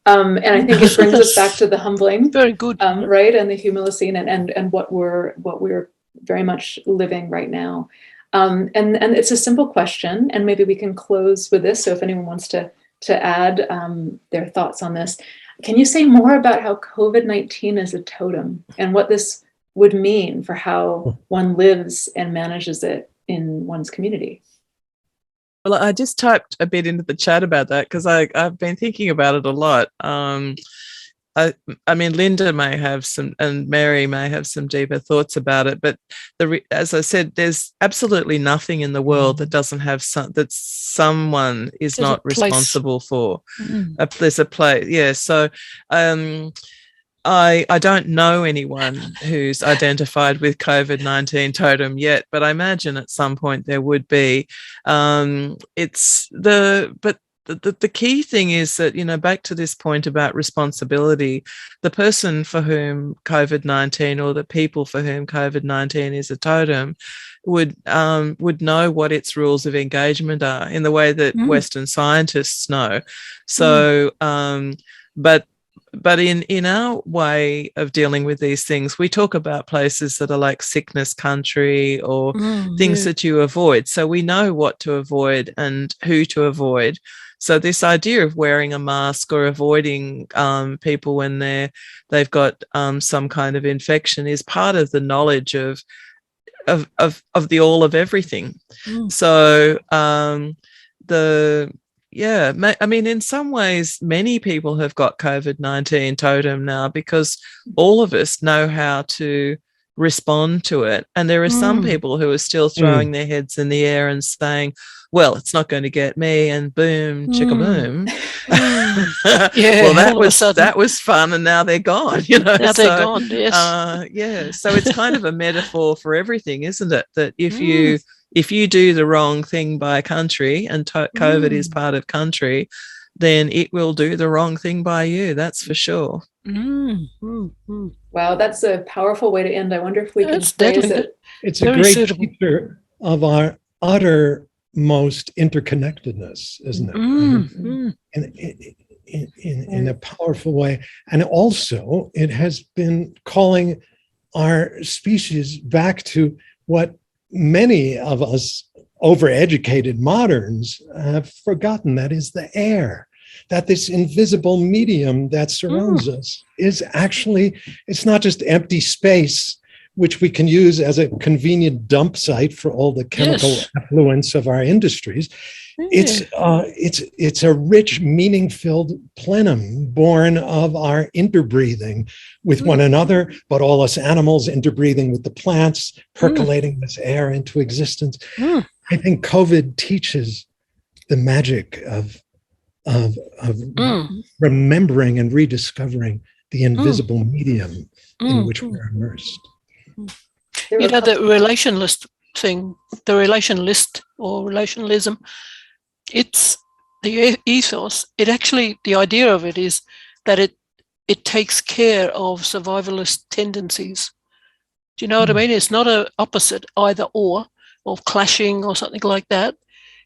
And I think it brings us back to the humbling. Very good. Right, and the Humilocene and what we're very much living right now. And it's a simple question, and maybe we can close with this. So if anyone wants to add their thoughts on this, can you say more about how COVID-19 is a totem and what this would mean for how one lives and manages it in one's community? Well, I just typed a bit into the chat about that because I've been thinking about it a lot. I mean, Linda may have some, and Mary may have some deeper thoughts about it. But as I said, there's absolutely nothing in the world that doesn't have that someone is not responsible for. There's a place, yeah. So I don't know anyone who's identified with COVID-19 totem yet, but I imagine at some point there would be. The key thing is that, back to this point about responsibility, the person for whom COVID-19 or the people for whom COVID-19 is a totem would know what its rules of engagement are in the way that Western scientists know. So, but in our way of dealing with these things, we talk about places that are like sickness country or things that you avoid. So we know what to avoid and who to avoid. So this idea of wearing a mask or avoiding people when they've got some kind of infection is part of the knowledge of the all of everything. So I mean, in some ways, many people have got COVID-19 totem now because all of us know how to respond to it. And there are some people who are still throwing their heads in the air and saying, well, it's not going to get me, and boom, chicka boom. Yeah, well, that was fun, and now they're gone. Now they're gone. Yes. So it's kind of a metaphor for everything, isn't it? That if you do the wrong thing by a country, and COVID is part of country, then it will do the wrong thing by you. That's for sure. Wow, that's a powerful way to end. I wonder if we can phrase it. It's a great picture of our uttermost interconnectedness, isn't it? In a powerful way. And also, it has been calling our species back to what many of us overeducated moderns have forgotten, that is the air. That this invisible medium that surrounds us is actually, it's not just empty space which we can use as a convenient dump site for all the chemical Yes. effluents of our industries. It's a rich, meaning-filled plenum born of our interbreathing with one another, but all us animals interbreathing with the plants, percolating this air into existence. I think COVID teaches the magic of remembering and rediscovering the invisible medium in which we're immersed. You know, the relationalist thing, the relationalist or relationalism, it's the ethos. It actually, the idea of it is that it takes care of survivalist tendencies. Do you know what I mean? It's not an opposite either or clashing or something like that.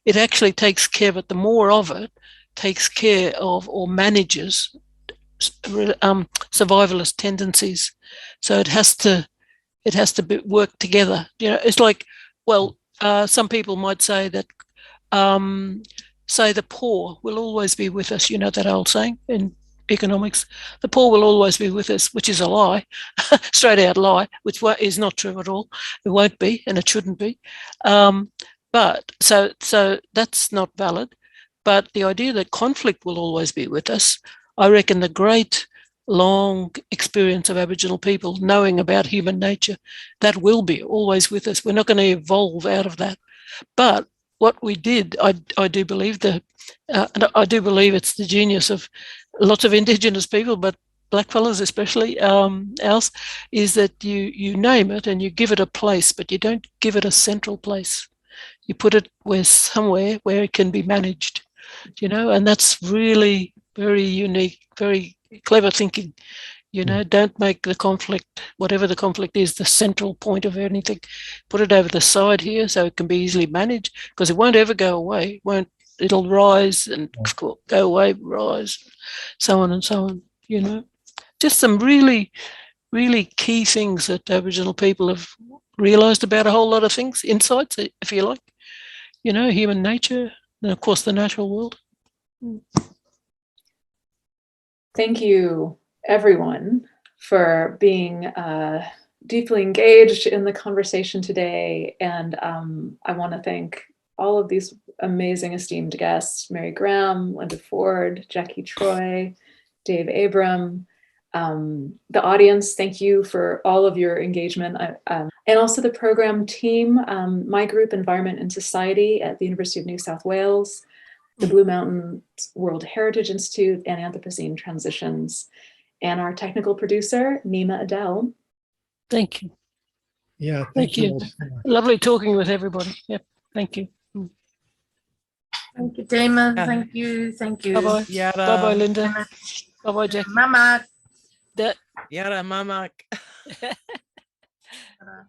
It actually takes care of it. The more of it takes care of or manages survivalist tendencies. So it has to work together. You know, it's like, well, some people might say that, say the poor will always be with us. You know that old saying in economics, the poor will always be with us, which is a lie, straight out lie, which is not true at all. It won't be, and it shouldn't be. But so that's not valid. But the idea that conflict will always be with us, I reckon the great long experience of Aboriginal people knowing about human nature, that will be always with us. We're not going to evolve out of that. But what we did, I do believe I do believe it's the genius of lots of Indigenous people, but blackfellas especially, else, is that you name it and you give it a place, but you don't give it a central place. You put it somewhere where it can be managed, you know, and that's really very unique, very clever thinking. You know, don't make the conflict, whatever the conflict is, the central point of anything. Put it over the side here so it can be easily managed, because it won't ever go away. It'll rise and go away, rise, so on and so on, you know. Just some really, really key things that Aboriginal people have realised about a whole lot of things, insights, if you like, you know, human nature, and of course the natural world. Thank you, everyone, for being deeply engaged in the conversation today. And I want to thank all of these amazing esteemed guests, Mary Graham, Linda Ford, Jackie Troy, Dave Abram, the audience. Thank you for all of your engagement. And also the program team, my group, Environment and Society at the University of New South Wales, the Blue Mountains World Heritage Institute, and Anthropocene Transitions, and our technical producer, Nema, Adel. Thank you. Yeah, Thank you. all so much. Lovely talking with everybody. Yep. Thank you. Thank you, Tema. Thank you. Thank you. Bye-bye. Yada. Bye-bye, Linda. Bye-bye, Jackie. Mama. That Yada, mamak. Yada.